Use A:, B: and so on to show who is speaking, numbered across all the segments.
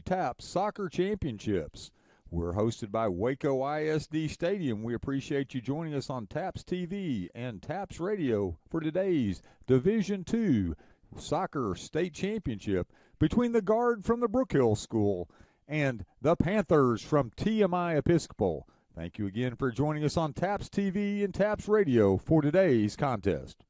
A: TAPS Soccer Championships. We're hosted by Waco ISD Stadium. We appreciate you joining us on TAPS TV and TAPS Radio for today's Division II Soccer State Championship between the Guard from the Brook School and the Panthers from TMI Episcopal. Thank you again for joining us on TAPS TV and TAPS Radio for today's contest.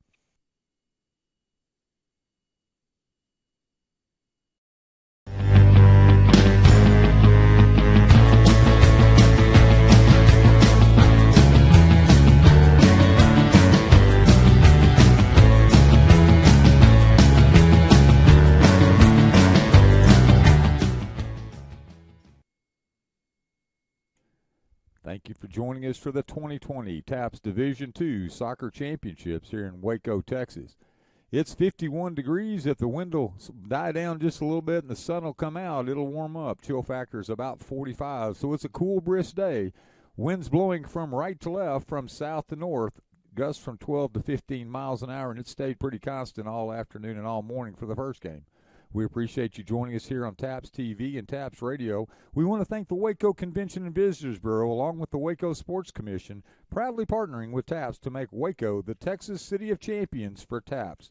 A: Thank you for joining us for the 2020 TAPS Division II Soccer Championships here in Waco, Texas. It's 51 degrees. If the wind will die down just a little bit and the sun will come out, it'll warm up. Chill factor is about 45, so it's a cool, brisk day. Winds blowing from right to left, from south to north, gusts from 12 to 15 miles an hour, and it stayed pretty constant all afternoon and all morning for the first game. We appreciate you joining us here on TAPS TV and TAPS Radio. We want to thank the Waco Convention and Visitors Bureau, along with the Waco Sports Commission, proudly partnering with TAPS to make Waco the Texas City of Champions for TAPS.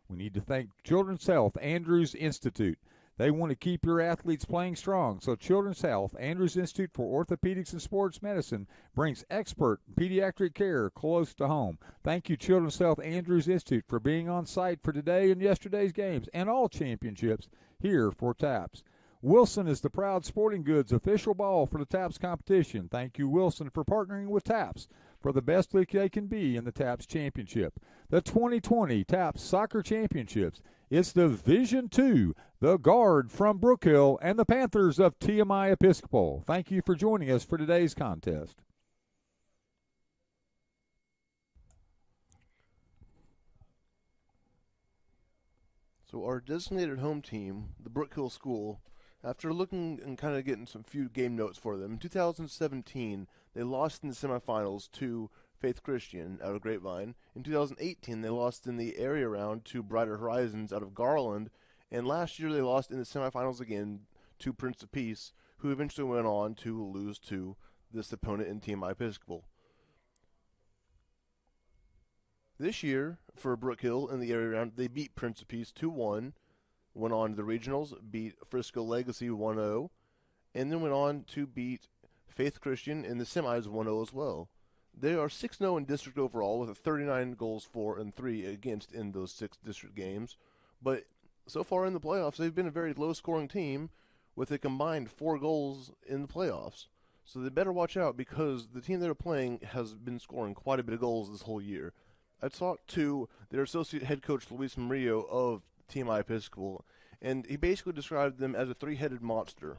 A: We need to thank Children's Health Andrews Institute. They want to keep your athletes playing strong, so Children's Health Andrews Institute for Orthopedics and Sports Medicine brings expert pediatric care close to home. Thank you, Children's Health Andrews Institute, for being on site for today and yesterday's games and all championships here for TAPS. Wilson is the proud sporting goods official ball for the TAPS competition. Thank you, Wilson, for partnering with TAPS for the best they can be in the TAPS championship. The 2020 TAPS Soccer Championships. It's Division II, the Guard from Brook Hill and the Panthers of TMI Episcopal. Thank you for joining us for today's contest.
B: So our designated home team, the Brook Hill School, after looking and kind of getting some few game notes for them, in 2017 they lost in the semifinals to Faith Christian out of Grapevine. In 2018 they lost in the area round to Brighter Horizons out of Garland, and last year they lost in the semifinals again to Prince of Peace, who eventually went on to lose to this opponent in TMI Episcopal. This year, for Brook Hill in the area round, they beat Prince of Peace 2-1, went on to the regionals, beat Frisco Legacy 1-0, and then went on to beat Faith Christian in the semis 1-0 as well. They are 6-0 in district overall, with 39 goals for and 3 against in those 6 district games. But so far in the playoffs, they've been a very low-scoring team with a combined 4 goals in the playoffs. So they better watch out, because the team they're playing has been scoring quite a bit of goals this whole year. I talked to their associate head coach, Luis Murillo, of TMI Episcopal, and he basically described them as a 3-headed monster.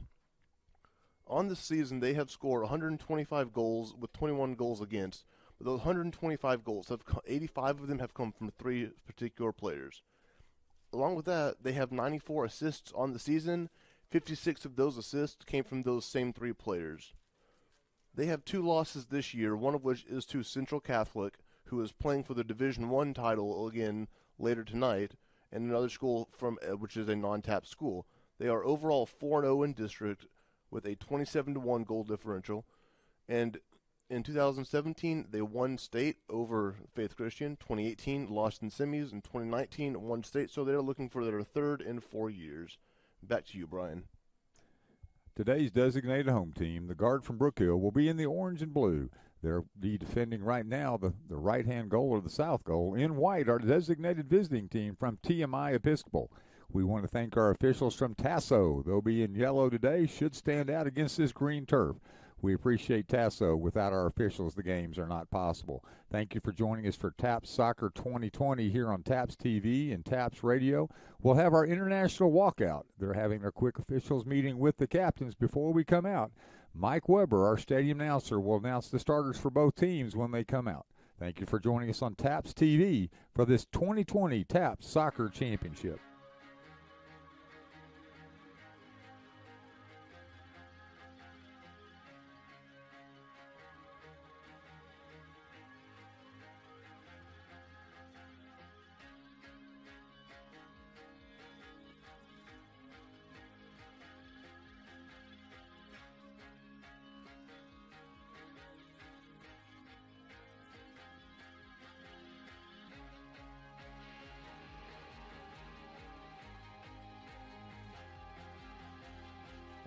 B: On this season, they have scored 125 goals with 21 goals against, but those 125 goals, 85 of them have come from 3 particular players. Along with that, they have 94 assists on the season. 56 of those assists came from those same 3 players. They have 2 losses this year, one of which is to Central Catholic, who is playing for the Division I title again later tonight, and another school from which is a non-TAPS school. They are overall 4-0 in district with a 27-1 goal differential, and in 2017 they won state over Faith Christian. 2018 lost in semis, and 2019 won state. So they're looking for their 3rd in 4 years. Back to you, Brian.
A: Today's designated home team, the Guard from Brook Hill, will be in the orange and blue. They'll be defending right now the right-hand goal or the south goal. In white, our designated visiting team from TMI Episcopal. We want to thank our officials from Tasso. They'll be in yellow today, should stand out against this green turf. We appreciate Tasso. Without our officials, the games are not possible. Thank you for joining us for TAPS Soccer 2020 here on TAPS TV and TAPS Radio. We'll have our international walkout. They're having their quick officials meeting with the captains before we come out. Mike Weber, our stadium announcer, will announce the starters for both teams when they come out. Thank you for joining us on TAPS TV for this 2020 TAPS Soccer Championship.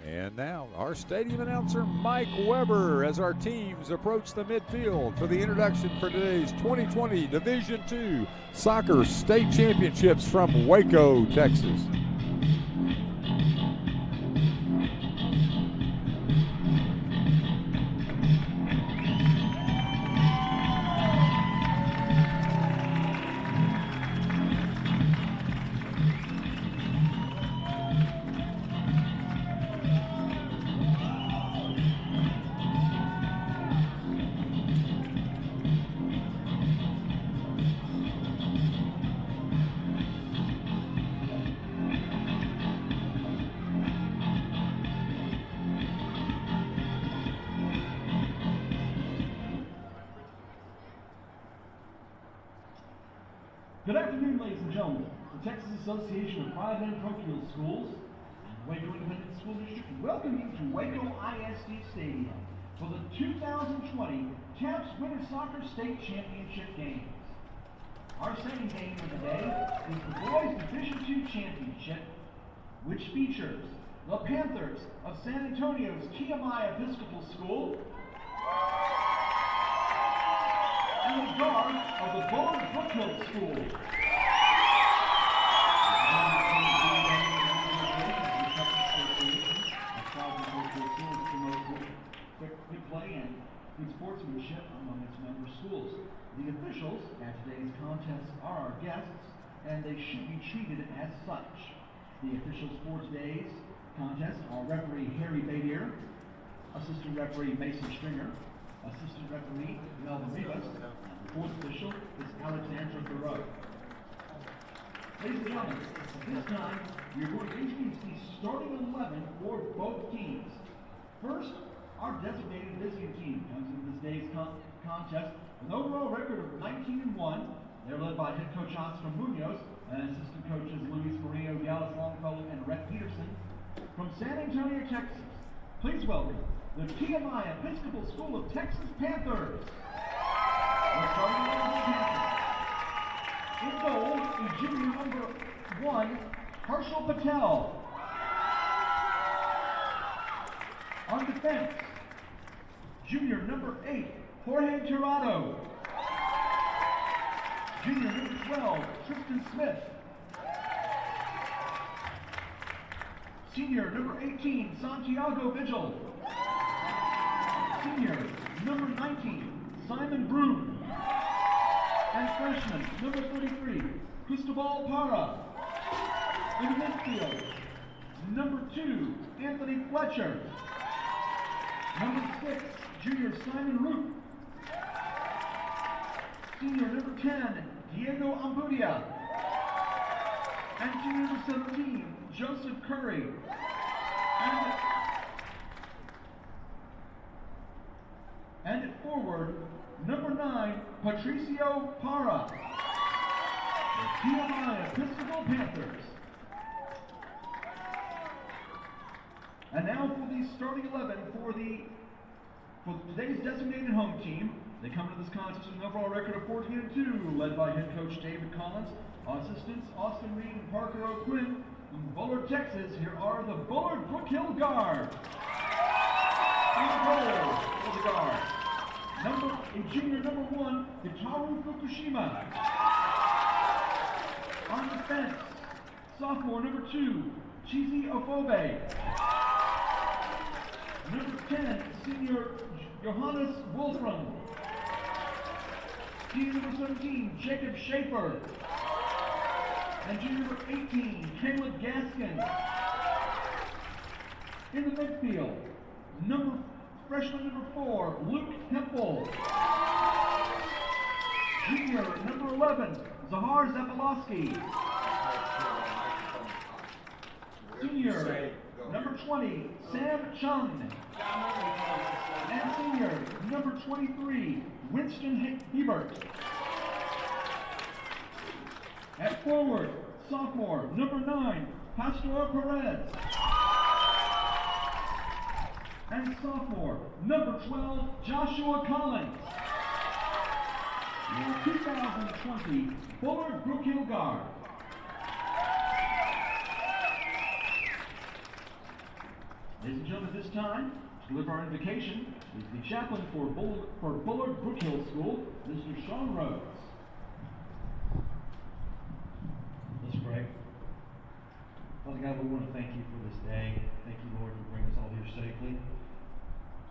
A: And now our stadium announcer, Mike Weber, as our teams approach the midfield for the introduction for today's 2020 Division II Soccer State Championships from Waco, Texas.
C: Good afternoon, ladies and gentlemen. The Texas Association of Private and Parochial Schools and the Waco Independent School District welcome you to Waco ISD Stadium for the 2020 TAPS Winter Soccer State Championship Games. Our second game of the day is the Boys Division II Championship, which features the Panthers of San Antonio's TMI Episcopal School and the Guard of the Bullard Brook School. Good play and good sportsmanship among its member schools. The officials at today's contest are our guests, and they should be treated as such. The official sports days contest are referee Harry Badier, assistant referee Mason Stringer, assistant referee Melvin Rivas, and the fourth official is Alexandra Thoreau. Ladies and gentlemen, at this time, we are going to introduce the starting 11 for both teams. First, our designated visiting team comes into this day's contest with an overall record of 19-1. They're led by head coach Oscar Munoz and assistant coaches Luis Mario, Dallas Longfellow, and Rhett Peterson. From San Antonio, Texas, please welcome the TMI Episcopal School of Texas Panthers. We're starting with the Panthers. In goal is junior number 1, Harshal Patel. On defense, junior number 8, Jorge Tirado. Junior number 12, Tristan Smith. Senior number 18, Santiago Vigil. Senior number 19, Simon Brook. And freshman number 33, Cristobal Parra. In the midfield, number 2, Anthony Fletcher. Number 6, junior Simon Root. Senior number 10, Diego Ambudia. And junior number 17, Joseph Curry. And at forward, number 9, Patricio Parra. The TMI Episcopal Panthers. And now for the starting 11 for today's designated home team. They come to this contest with an overall record of 14-2, led by head coach David Collins, assistants Austin Reed and Parker O'Quinn. From Bullard, Texas, here are the Bullard Brook Hill Guard. In goal for the Guard, junior number 1, Hitaru Fukushima. On defense, sophomore number 2, Chizi Ofobe. Number 10, senior Johannes Wolfram. Senior number 17, Jacob Schaefer. And junior number 18, Caleb Gaskin. In the midfield, freshman number 4, Luke Hempel. Junior number 11, Zahar Zapolowski. Senior number 20, Sam Chung. And senior number 23, Winston Hebert. At forward, sophomore number 9, Pastor Perez. And sophomore number 12, Joshua Collins. Your 2020 Bullard Brook Hill Guard. Ladies and gentlemen, this time, to deliver our invocation is the chaplain for Bullard Brook Hill School, Mr. Sean Rhodes. Let's pray. Father God, we want to thank you for this day. Thank you, Lord, for bringing us all here safely.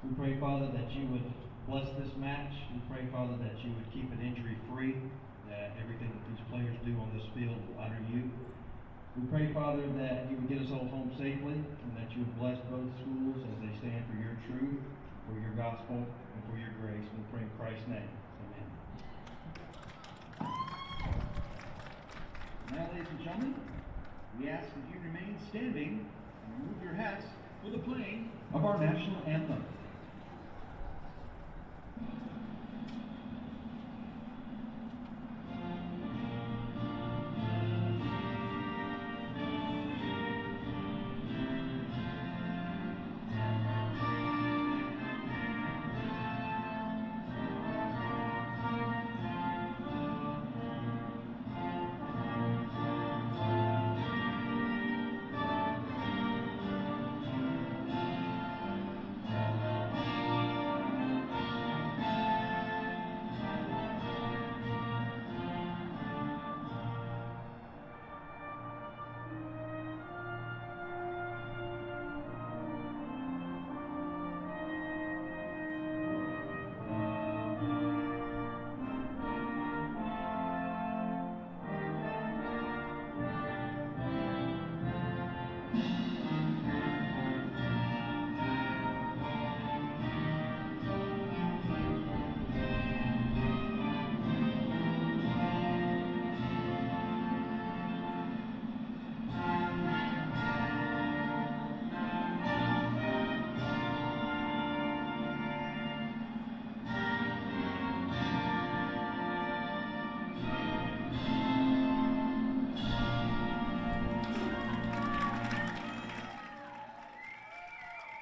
C: We pray, Father, that you would bless this match. We pray, Father, that you would keep it injury-free, that everything that these players do on this field will honor you. We pray, Father, that you would get us all home safely, and that you would bless both schools as they stand for your truth, for your gospel, and for your grace. We pray in Christ's name. Amen. Now, ladies and gentlemen, we ask that you remain standing and remove your hats for the playing of our national anthem.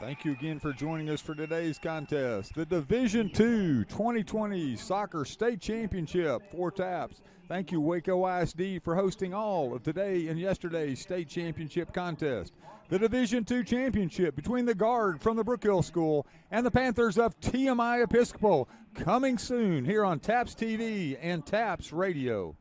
A: Thank you again for joining us for today's contest. The Division II 2020 Soccer State Championship for TAPS. Thank you, Waco ISD, for hosting all of today and yesterday's state championship contest. The Division II Championship between the Guard from the Brook Hill School and the Panthers of TMI Episcopal, coming soon here on TAPS TV and TAPS Radio.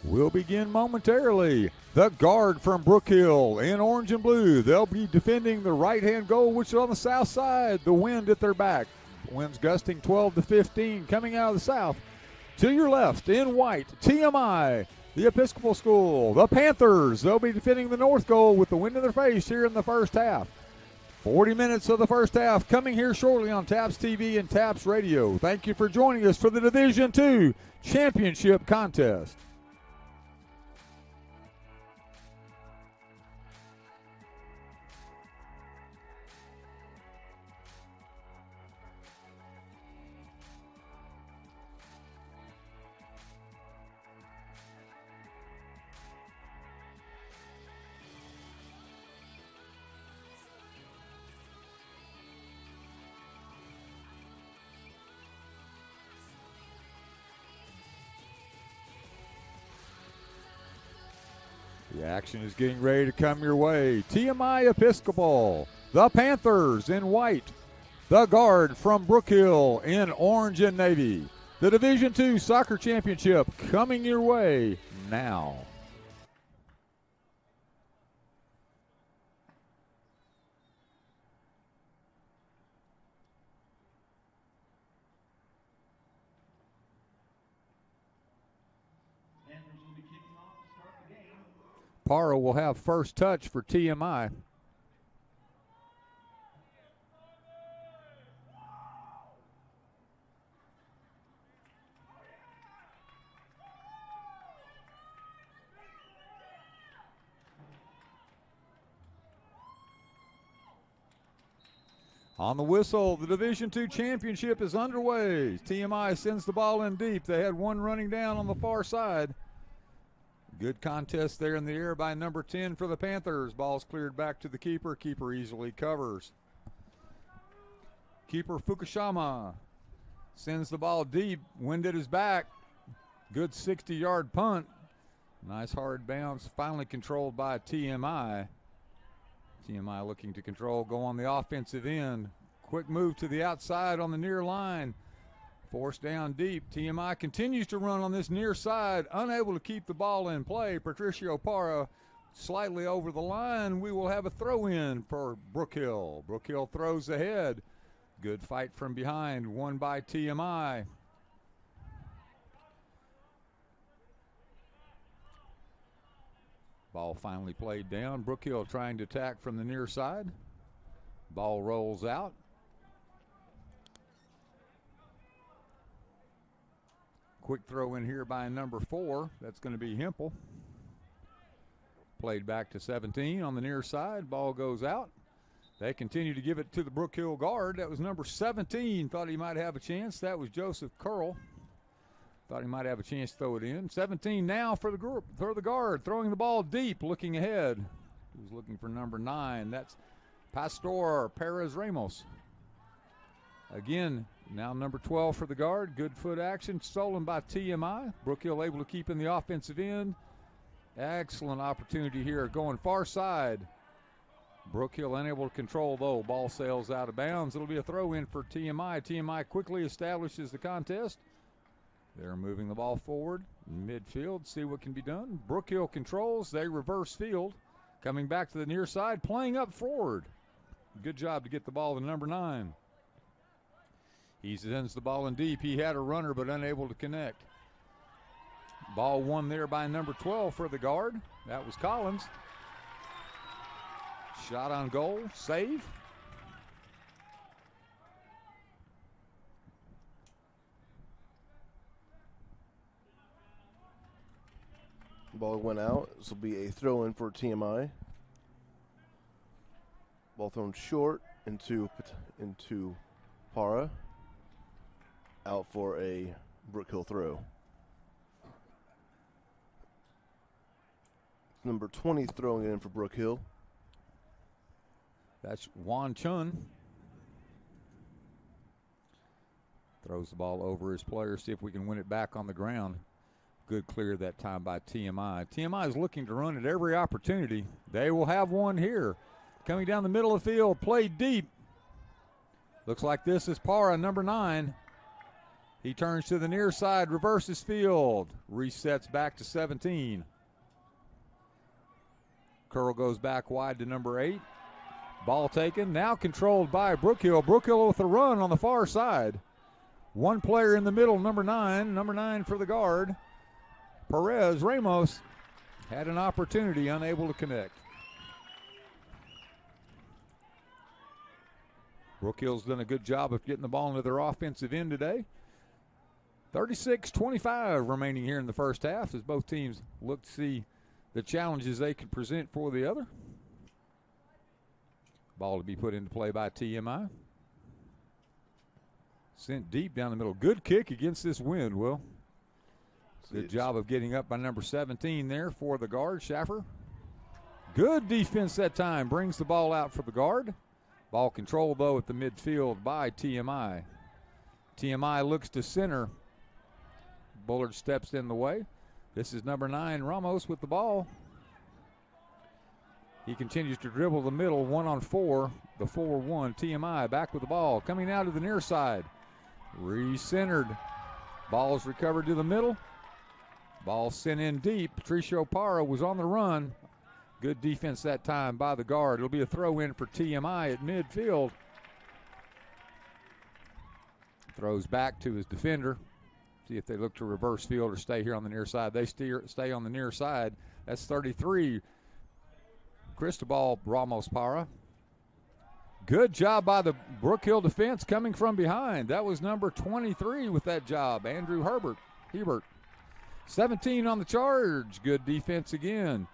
A: We'll begin momentarily. The Guard from Brook Hill in orange and blue. They'll be defending the right-hand goal, which is on the south side. The wind at their back. Winds gusting 12 to 15 coming out of the south. To your left in white, TMI, the Episcopal School. The Panthers, they'll be defending the north goal with the wind in their face here in the first half. 40 minutes of the first half coming here shortly on TAPS TV and TAPS Radio. Thank you for joining us for the Division II Championship Contest. The action is getting ready to come your way. TMI Episcopal, the Panthers in white, the Guard from Brook Hill in orange and navy. The Division II Soccer Championship coming your way now. Parra will have first touch for TMI. On the whistle, the Division II championship is underway. TMI sends the ball in deep. They had one running down on the far side. Good contest there in the air by number 10 for the Panthers. Ball's cleared back to the keeper. Keeper easily covers. Keeper Fukushima sends the ball deep. Wind at his back. Good 60-yard punt. Nice hard bounce. Finally controlled by TMI. TMI looking to control, go on the offensive end. Quick move to the outside on the near line. Forced down deep. TMI continues to run on this near side, unable to keep the ball in play. Patricio Parra slightly over the line. We will have a throw in for Brook Hill. Brook Hill throws ahead. Good fight from behind, won by TMI. Ball finally played down. Brook Hill trying to attack from the near side. Ball rolls out. Quick throw in here by number 4. That's going to be Hempel. Played back to 17 on the near side. Ball goes out. They continue to give it to the Brook Hill guard. That was number 17. Thought he might have a chance. That was Joseph Curl. Thought he might have a chance to throw it in. 17 now for the group, for the guard, throwing the ball deep, looking ahead. Who's looking for number 9? That's Pastor Perez Ramos. Again, now number 12 for the guard. Good foot action, stolen by TMI. Brook Hill able to keep in the offensive end. Excellent opportunity here, going far side. Brook Hill unable to control, though. Ball sails out of bounds. It'll be a throw in for TMI. TMI quickly establishes the contest. They're moving the ball forward, midfield, see what can be done. Brook Hill controls, they reverse field. Coming back to the near side, playing up forward. Good job to get the ball to number 9. He sends the ball in deep. He had a runner but unable to connect. Ball won there by number 12 for the guard. That was Collins. Shot on goal, save.
B: Ball went out. This will be a throw in for TMI. Ball thrown short into Parra. Out for a Brook Hill throw. Number 20 throwing it in for Brook Hill.
A: That's Juan Chun. Throws the ball over his player, see if we can win it back on the ground. Good clear that time by TMI. TMI is looking to run at every opportunity. They will have one here. Coming down the middle of the field, played deep. Looks like this is Parra, number 9. He turns to the near side, reverses field, resets back to 17. Curl goes back wide to number 8. Ball taken, now controlled by Brook Hill. Brook Hill with a run on the far side. One player in the middle, number 9 for the guard. Perez Ramos had an opportunity, unable to connect. Brook Hill's done a good job of getting the ball into their offensive end today. 36-25 remaining here in the first half as both teams look to see the challenges they can present for the other. Ball to be put into play by TMI. Sent deep down the middle. Good kick against this wind, Will. Good job of getting up by number 17 there for the guard, Schaffer. Good defense that time. Brings the ball out for the guard. Ball controlled, though, at the midfield by TMI. TMI looks to center. Bullard steps in the way. This is number 9, Ramos, with the ball. He continues to dribble the middle, 1-on-4, the 4-1. TMI back with the ball. Coming out to the near side. Re-centered. Ball is recovered to the middle. Ball sent in deep. Patricio Parra was on the run. Good defense that time by the guard. It'll be a throw in for TMI at midfield. Throws back to his defender. See if they look to reverse field or stay here on the near side. They stay on the near side. That's 33. Cristobal Ramos-Para. Good job by the Brook Hill defense coming from behind. That was number 23 with that job, Andrew Hebert. 17 on the charge. Good defense again.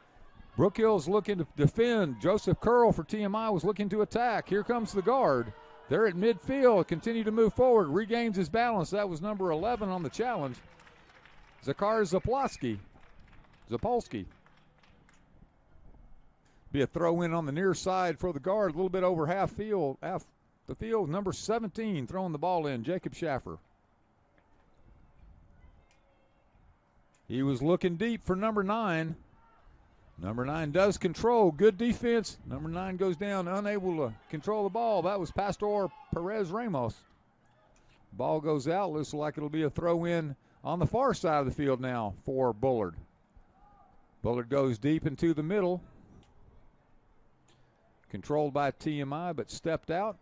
A: Brook Hill's looking to defend. Joseph Curl for TMI was looking to attack. Here comes the guard. They're at midfield. Continue to move forward. Regains his balance. That was number 11 on the challenge. Zakar Zapolsky. Be a throw in on the near side for the guard, a little bit over half the field. Number 17 throwing the ball in, Jacob Schaffer. He was looking deep for number 9. Number 9 does control. Good defense. Number 9 goes down, unable to control the ball. That was Pastor Perez Ramos. Ball goes out. Looks like it'll be a throw in on the far side of the field now for Bullard. Bullard goes deep into the middle. Controlled by TMI, but stepped out.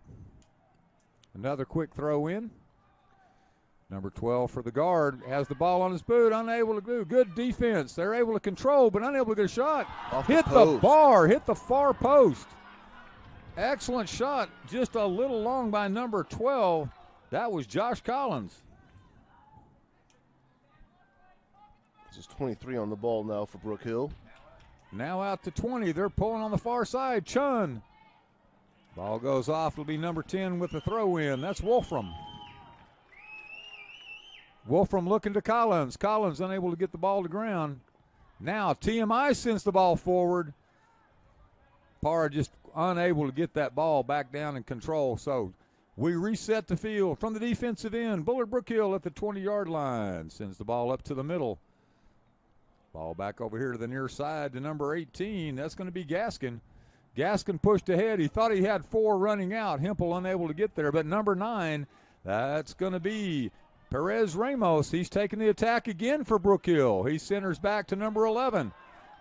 A: Another quick throw in. Number 12 for the guard has the ball on his boot, unable to do. Good defense. They're able to control, but unable to get a shot. Hit the bar, hit the far post. Excellent shot, just a little long by number 12. That was Josh Collins.
B: This is 23 on the ball now for Brook Hill.
A: Now out to 20. They're pulling on the far side. Chun. Ball goes off. It'll be number 10 with the throw in. That's Wolfram. Wolfram looking to Collins. Collins unable to get the ball to ground. Now TMI sends the ball forward. Parra just unable to get that ball back down in control. So we reset the field from the defensive end. Bullard Brook Hill at the 20-yard line. Sends the ball up to the middle. Ball back over here to the near side to number 18. That's going to be Gaskin. Gaskin pushed ahead. He thought he had 4 running out. Hempel unable to get there. But number 9, that's going to be Perez Ramos. He's taking the attack again for Brook Hill. He centers back to number 11.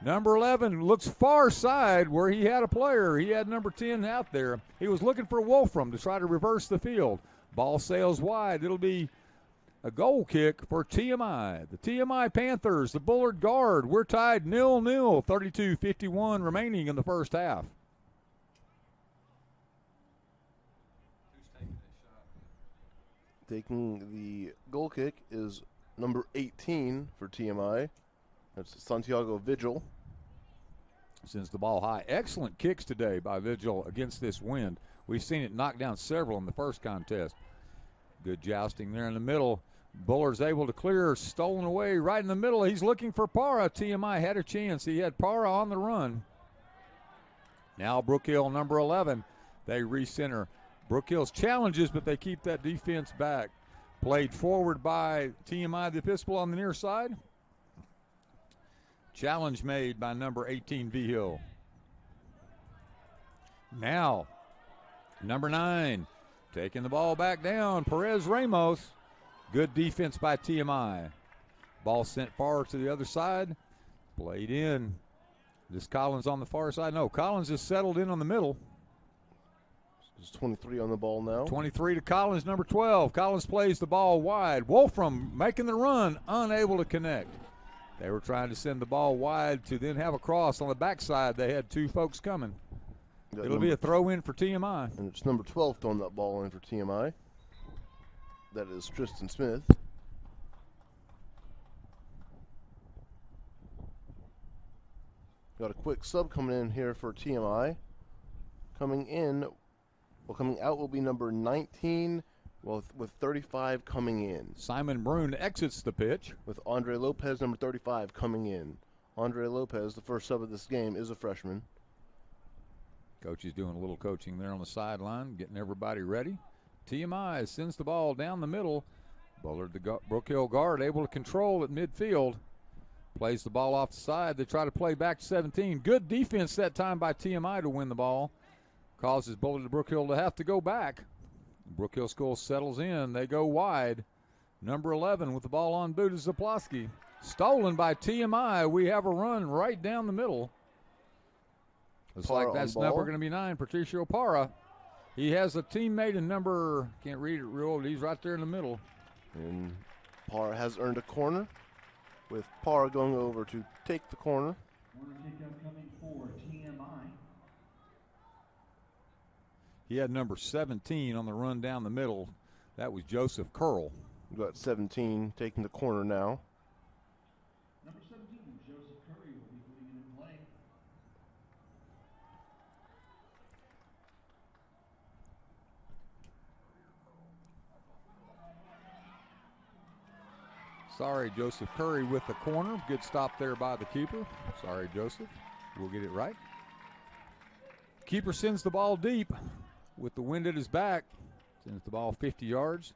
A: Number 11 looks far side where he had a player. He had number 10 out there. He was looking for Wolfram to try to reverse the field. Ball sails wide. It'll be a goal kick for TMI. The TMI Panthers, the Bullard guard. We're tied 0-0, 32:51 remaining in the first half.
B: Taking the goal kick is number 18 for TMI. That's Santiago Vigil.
A: Sends the ball high. Excellent kicks today by Vigil against this wind. We've seen it knock down several in the first contest. Good jousting there in the middle. Bullard's able to clear, stolen away right in the middle. He's looking for Parra. TMI had a chance. He had Parra on the run. Now Brook Hill, number 11. They recenter. Brook Hill's challenges, but they keep that defense back. Played forward by TMI, the Episcopal on the near side. Challenge made by number 18, V Hill. Now, number 9, taking the ball back down, Perez Ramos. Good defense by TMI. Ball sent far to the other side. Played in. This Collins on the far side. No, Collins is settled in on the middle.
B: There's 23 on the ball now.
A: 23 to Collins, number 12. Collins plays the ball wide. Wolfram making the run, unable to connect. They were trying to send the ball wide to then have a cross on the backside. They had 2 folks coming. It'll be a throw in for TMI.
B: And it's number 12 throwing that ball in for TMI. That is Tristan Smith. Got a quick sub coming in here for TMI. Coming out will be number 19, with 35 coming in.
A: Simon Brune exits the pitch.
B: With Andre Lopez, number 35, coming in. Andre Lopez, the first sub of this game, is a freshman.
A: Coach is doing a little coaching there on the sideline, getting everybody ready. TMI sends the ball down the middle. Bullard, the Brook Hill guard, able to control at midfield. Plays the ball off the side. They try to play back to 17. Good defense that time by TMI to win the ball. Causes Bullard to Brook Hill to have to go back. Brook Hill School settles in. They go wide. Number 11 with the ball on boot is Zapolsky. Stolen by TMI. We have a run right down the middle. Looks like that's number going to be 9, Patricio Parra. He has a teammate in number, can't read it real, he's right there in the middle.
B: And Parra has earned a corner, with Parra going over to take the corner.
C: Corner kick coming for TMI.
A: He had number 17 on the run down the middle. That was Joseph Curl.
B: We've got 17 taking the corner now.
C: Number 17, Joseph Curry, will be putting it in play.
A: Sorry, Joseph Curry with the corner. Good stop there by the keeper. Sorry, Joseph. We'll get it right. Keeper sends the ball deep with the wind at his back. Sends the ball 50 yards.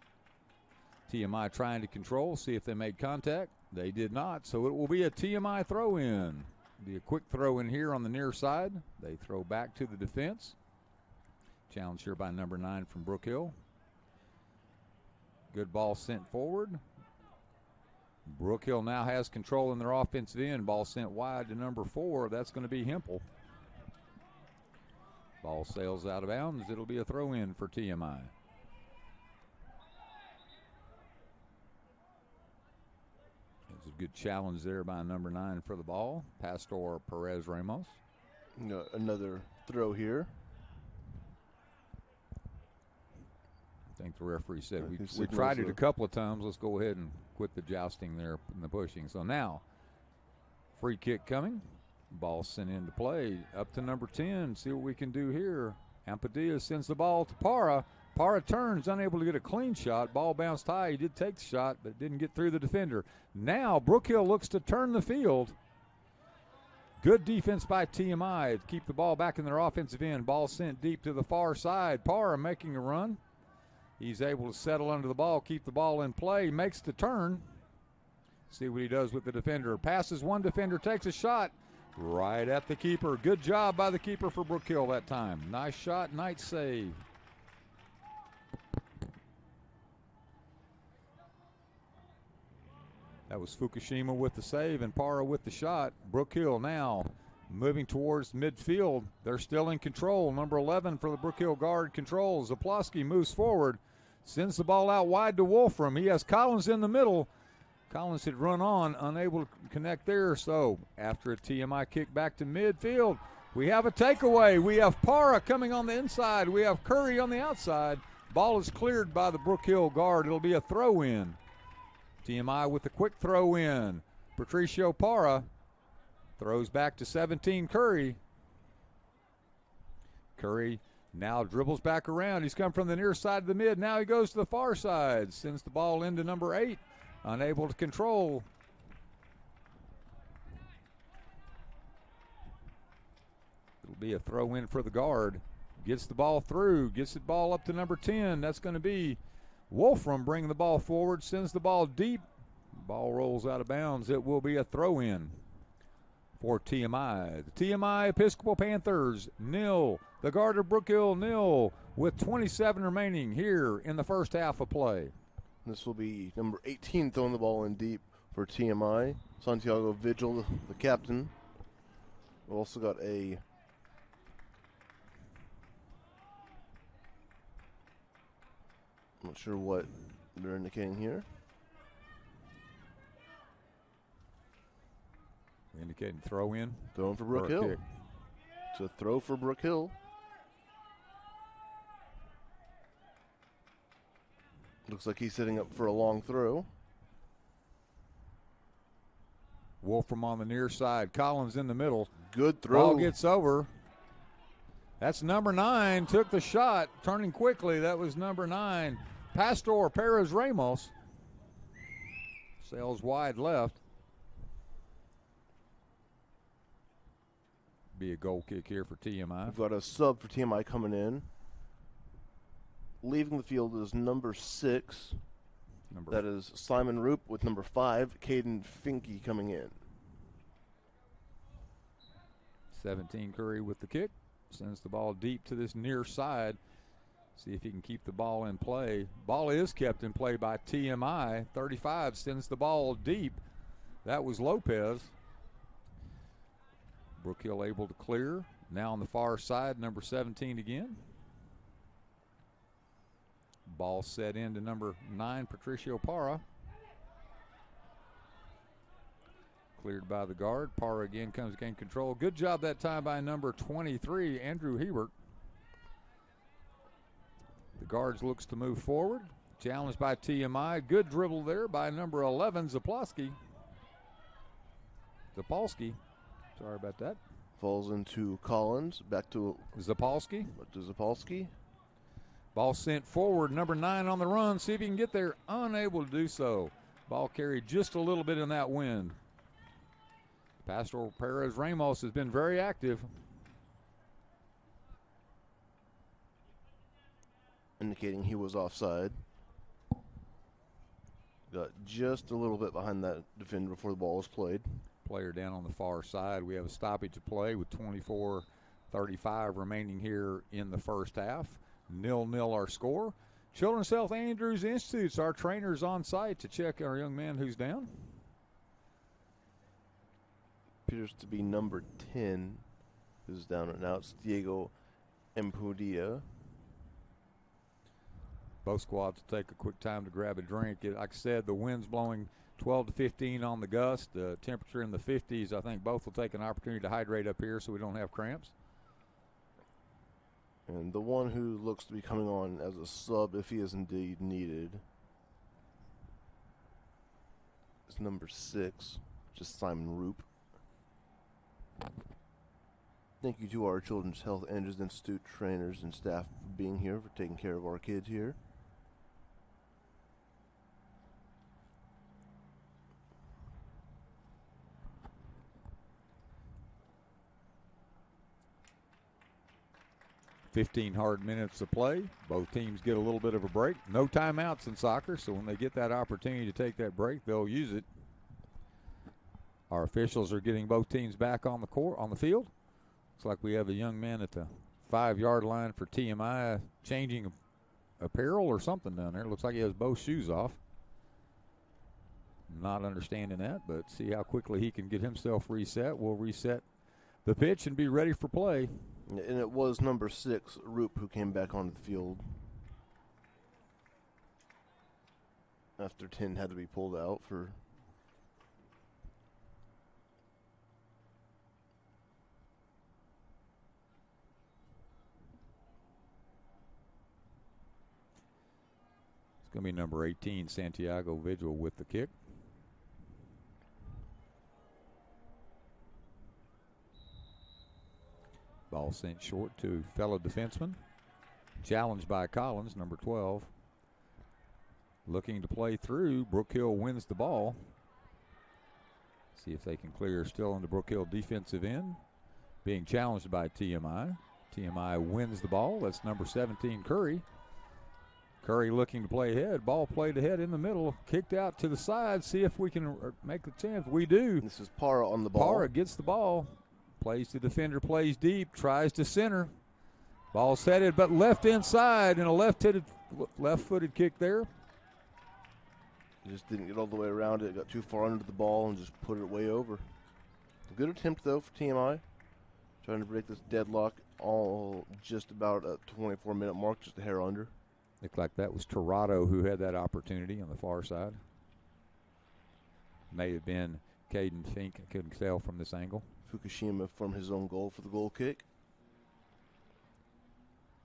A: TMI trying to control, see if they made contact. They did not, so it will be a TMI throw-in. Be a quick throw-in here on the near side. They throw back to the defense. Challenge here by number 9 from Brook Hill. Good ball sent forward. Brook Hill now has control in their offensive end. Ball sent wide to number 4. That's going to be Hempel. Ball sails out of bounds. It'll be a throw-in for TMI. It's a good challenge there by number 9 for the ball. Pastor Perez Ramos.
B: Another throw here.
A: I think the referee said we tried it a couple of times. Let's go ahead and quit the jousting there and the pushing. So now, free kick coming. Ball sent into play. Up to number 10. See what we can do here. Ampadilla sends the ball to Parra. Parra turns, unable to get a clean shot. Ball bounced high. He did take the shot, but didn't get through the defender. Now, Brook Hill looks to turn the field. Good defense by TMI to keep the ball back in their offensive end. Ball sent deep to the far side. Parra making a run. He's able to settle under the ball, keep the ball in play, makes the turn. See what he does with the defender. Passes one defender, takes a shot right at the keeper. Good job by the keeper for Brook Hill that time. Nice shot, nice save. That was Fukushima with the save and Parra with the shot. Brook Hill now moving towards midfield. They're still in control. Number 11 for the Brook Hill guard controls. Zaplowski moves forward, sends the ball out wide to Wolfram. He has Collins in the middle. Collins had run on, unable to connect there. So after a TMI kick back to midfield, we have a takeaway. We have Parra coming on the inside. We have Curry on the outside. Ball is cleared by the Brook Hill guard. It'll be a throw-in. TMI with a quick throw-in. Patricio Parra throws back to 17 Curry. Curry now dribbles back around. He's come from the near side of the mid. Now he goes to the far side. Sends the ball into number 8. Unable to control. It'll be a throw-in for the guard. Gets the ball through. Gets the ball up to number 10. That's going to be Wolfram bringing the ball forward. Sends the ball deep. Ball rolls out of bounds. It will be a throw-in for TMI. The TMI Episcopal Panthers, 0. The guard of Brook Hill, 0. With 27 remaining here in the first half of play.
B: This will be number 18 throwing the ball in deep for TMI. Santiago Vigil, the captain. We've also got a I'm not sure what they're indicating here.
A: Indicating throw in.
B: Throwing for Brook Hill.
A: Kick.
B: It's a throw for Brook Hill. Looks like he's setting up for a long throw.
A: Wolfram on the near side. Collins in the middle.
B: Good throw.
A: Ball gets over. That's number 9. Took the shot. Turning quickly. That was number 9. Pastor Perez Ramos. Sails wide left. Be a goal kick here for TMI.
B: We've got a sub for TMI coming in. Leaving the field is number 6. That is Simon Roop with number 5. Caden Finke coming in.
A: 17 Curry with the kick. Sends the ball deep to this near side. See if he can keep the ball in play. Ball is kept in play by TMI. 35 sends the ball deep. That was Lopez. Brook Hill able to clear. Now on the far side, number 17 again. Ball set into number 9, Patricio Parra. Cleared by the guard. Parra again comes to gain control. Good job that time by number 23, Andrew Hebert. Guards looks to move forward. Challenged by TMI. Good dribble there by number 11, Zapolsky. Sorry about that.
B: Falls into Collins. Back to
A: Zapolsky.
B: Zapolsky.
A: Ball sent forward. Number 9 on the run. See if he can get there. Unable to do so. Ball carried just a little bit in that wind. Pastoral Perez Ramos has been very active.
B: Indicating he was offside. Got just a little bit behind that defender before the ball was played.
A: Player down on the far side. We have a stoppage of play with 24:35 remaining here in the first half. 0-0 our score. Children's Health Andrews Institute's our trainers on site to check our young man who's down.
B: Appears to be number 10 who's down right now. It's Diego Empudia.
A: Both squads will take a quick time to grab a drink. Like I said, the wind's blowing 12 to 15 on the gust. The temperature in the 50s. I think both will take an opportunity to hydrate up here so we don't have cramps.
B: And the one who looks to be coming on as a sub, if he is indeed needed, is number 6, just Simon Roop. Thank you to our Children's Health Andrews Institute trainers and staff for being here, for taking care of our kids here.
A: $15 hard minutes of play. Both teams get a little bit of a break. No timeouts in soccer, so when they get that opportunity to take that break, they'll use it. Our officials are getting both teams back on the court, on the field. Looks like we have a young man at the 5-yard line for TMI changing apparel or something down there. Looks like he has both shoes off. Not understanding that, but see how quickly he can get himself reset. We'll reset the pitch and be ready for play.
B: And it was number 6, Roop, who came back onto the field after 10 had to be pulled out for.
A: It's going to be number 18, Santiago Vigil, with the kick. Ball sent short to fellow defenseman. Challenged by Collins, number 12. Looking to play through. Brook Hill wins the ball. See if they can clear still on the Brook Hill defensive end. Being challenged by TMI. TMI wins the ball. That's number 17, Curry. Curry looking to play ahead. Ball played ahead in the middle. Kicked out to the side. See if we can make the chance. We do.
B: This is Para on the ball.
A: Para gets the ball. Plays the defender, plays deep, tries to center. Ball's headed, but left inside, and a left-footed kick there.
B: He just didn't get all the way around it. Got too far under the ball and just put it way over. A good attempt, though, for TMI. Trying to break this deadlock all just about a 24-minute mark, just a hair under.
A: Looked like that was Torado who had that opportunity on the far side. May have been Caden Fink. I couldn't tell from this angle.
B: Fukushima from his own goal for the goal kick.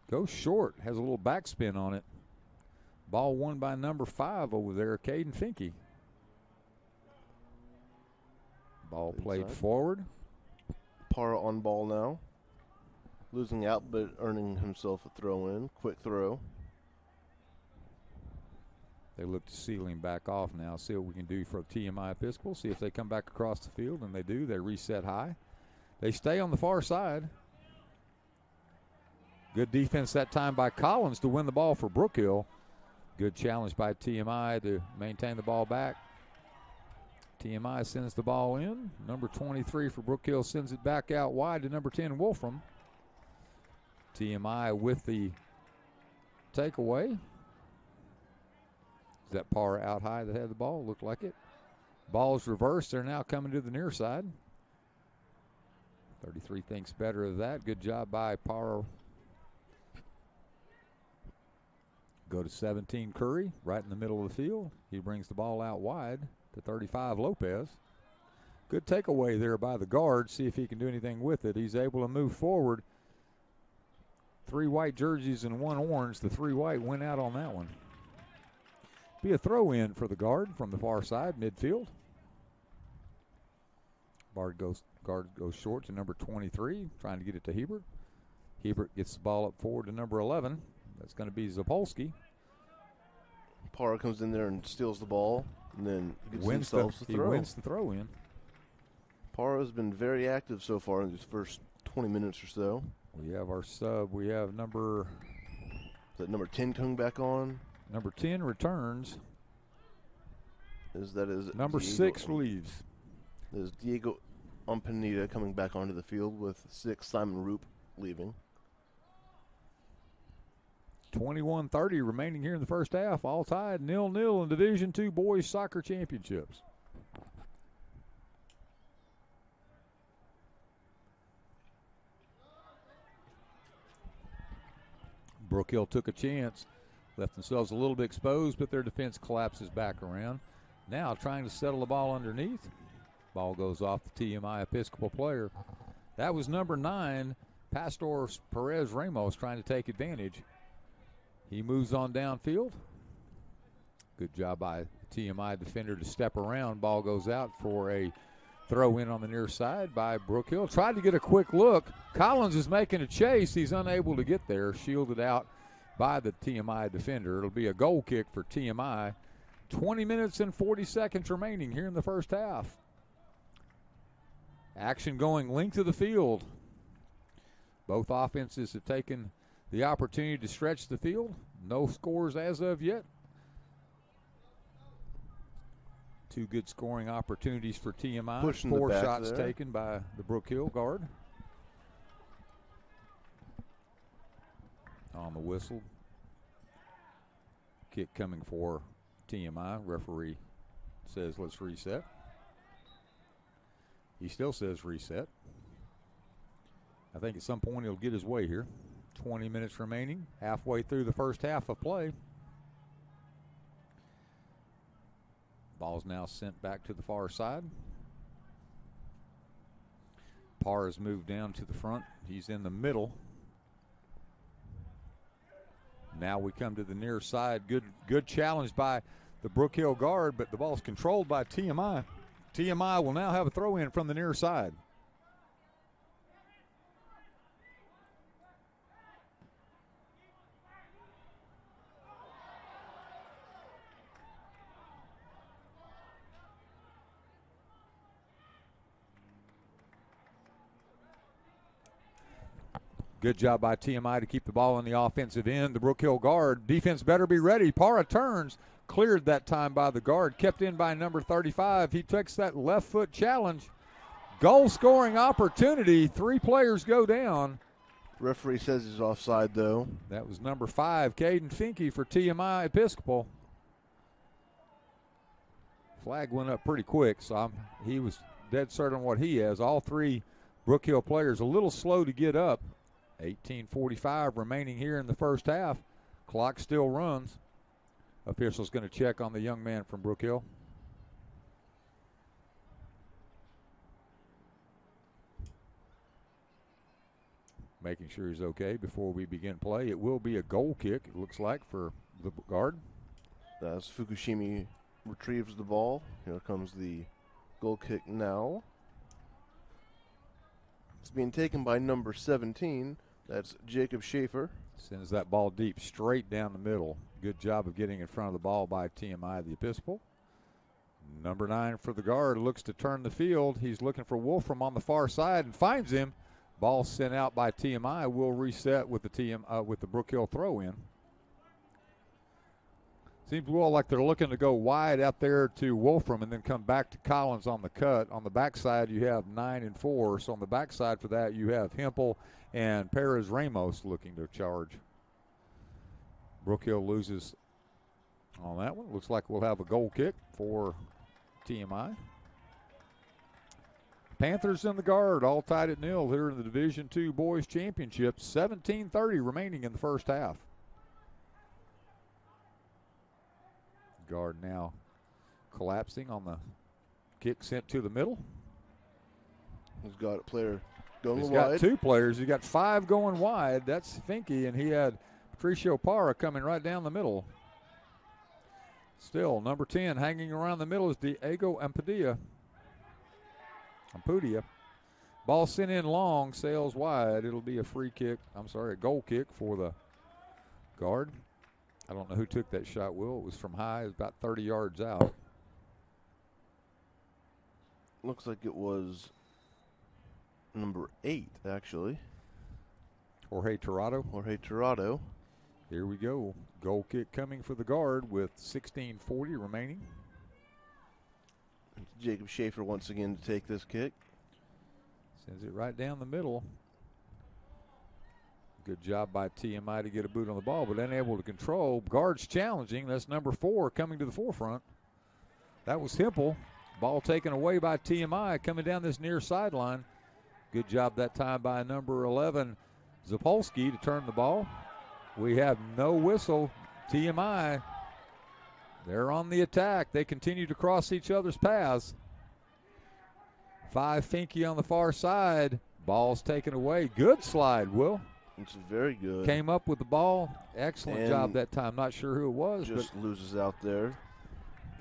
A: Goes short. Has a little backspin on it. Ball won by number 5 over there, Caden Finke. Ball played forward.
B: Para on ball now. Losing out, but earning himself a throw-in. Quick throw.
A: They look to seal him back off now. See what we can do for TMI Episcopal. See if they come back across the field, and they do. They reset high. They stay on the far side. Good defense that time by Collins to win the ball for Brook Hill. Good challenge by TMI to maintain the ball back. TMI sends the ball in. Number 23 for Brook Hill sends it back out wide to number 10, Wolfram. TMI with the takeaway. Is that Parr out high that had the ball? Looked like it. Ball's reversed. They're now coming to the near side. 33 thinks better of that. Good job by Parr. Go to 17, Curry, right in the middle of the field. He brings the ball out wide to 35, Lopez. Good takeaway there by the guard. See if he can do anything with it. He's able to move forward. 3 white jerseys and 1 orange. The 3 white went out on that one. Be a throw in for the guard from the far side, midfield. Guard goes short to number 23, trying to get it to Hebert. Hebert gets the ball up forward to number 11. That's going to be Zapolsky.
B: Parra comes in there and steals the ball, and then gets
A: wins
B: themselves the throw.
A: He wins the throw in.
B: Parra's been very active so far in these first 20 minutes or so.
A: We have our sub. We have number...
B: Is that number 10 coming back on?
A: Number 10 returns.
B: Is
A: number
B: Diego,
A: 6 leaves.
B: Is Diego Umpanita coming back onto the field with 6, Simon Roop leaving.
A: 21:30 remaining here in the first half. All tied 0-0 in Division II Boys Soccer Championships. Brook Hill took a chance, left themselves a little bit exposed, but their defense collapses back around. Now trying to settle the ball underneath. Ball goes off the TMI Episcopal player. That was number 9, Pastor Perez Ramos, trying to take advantage. He moves on downfield. Good job by the TMI defender to step around. Ball goes out for a throw in on the near side by Brook Hill. Tried to get a quick look. Collins is making a chase. He's unable to get there. Shielded out by the TMI defender. It'll be a goal kick for TMI. 20 minutes and 40 seconds remaining here in the first half. Action going length of the field. Both offenses have taken the opportunity to stretch the field. No scores as of yet. 2 good scoring opportunities for TMI.
B: Pushing
A: 4
B: the back
A: shots
B: there.
A: taken by the Brook Hill guard. On the whistle. Kick coming for TMI. Referee says let's reset. He still says reset. I think at some point he'll get his way here. 20 minutes remaining, halfway through the first half of play. Ball's now sent back to the far side. Parr has moved down to the front. He's in the middle. Now we come to the near side. Good challenge by the Brook Hill guard, but the ball's controlled by TMI. TMI will now have a throw in from the near side. Good job by TMI to keep the ball in the offensive end. The Brook Hill guard, defense better be ready. Parra turns, cleared that time by the guard, kept in by number 35. He takes that left foot challenge. Goal scoring opportunity. 3 players go down.
B: Referee says he's offside, though.
A: That was number 5, Caden Finke for TMI Episcopal. Flag went up pretty quick, so he was dead certain what he has. All 3 Brook Hill players a little slow to get up. 18:45 remaining here in the first half. Clock still runs. Official's going to check on the young man from Brook Hill. Making sure he's okay before we begin play. It will be a goal kick, it looks like, for the guard.
B: As Fukushima retrieves the ball. Here comes the goal kick now. It's being taken by number 17. That's Jacob Schaefer.
A: Sends that ball deep, straight down the middle. Good job of getting in front of the ball by TMI, the Episcopal. Number 9 for the guard looks to turn the field. He's looking for Wolfram on the far side and finds him. Ball sent out by TMI. Will reset with the Brook Hill throw in. Seems well like they're looking to go wide out there to Wolfram and then come back to Collins on the cut. On the backside, you have 9 and 4. So on the backside for that, you have Hempel and Perez Ramos looking to charge. Brook Hill loses on that one. Looks like we'll have a goal kick for TMI. Panthers in the guard, all tied at 0 here in the Division II Boys Championship. 17:30 remaining in the first half. Guard now collapsing on the kick sent to the middle.
B: He's got a player Going
A: He's
B: wide.
A: got 2 players. He's got 5 going wide. That's Finke, and he had Patricio Parra coming right down the middle. Still, number 10 hanging around the middle is Diego Ampudia. Ball sent in long, sails wide. It'll be a a goal kick for the guard. I don't know who took that shot, Will. It was from high. It was about 30 yards out.
B: Looks like it was number 8, actually.
A: Jorge
B: Tirado.
A: Here we go. Goal kick coming for the guard with 16:40 remaining.
B: It's Jacob Schaefer once again to take this kick.
A: Sends it right down the middle. Good job by TMI to get a boot on the ball, but unable to control. Guard's challenging. That's number 4 coming to the forefront. That was Hempel. Ball taken away by TMI coming down this near sideline. Good job that time by number 11, Zapolsky, to turn the ball. We have no whistle. TMI, they're on the attack. They continue to cross each other's paths. 5 Finke on the far side. Ball's taken away. Good slide, Will.
B: It's very good.
A: Came up with the ball. Excellent job that time. Not sure who it was.
B: Just loses out there.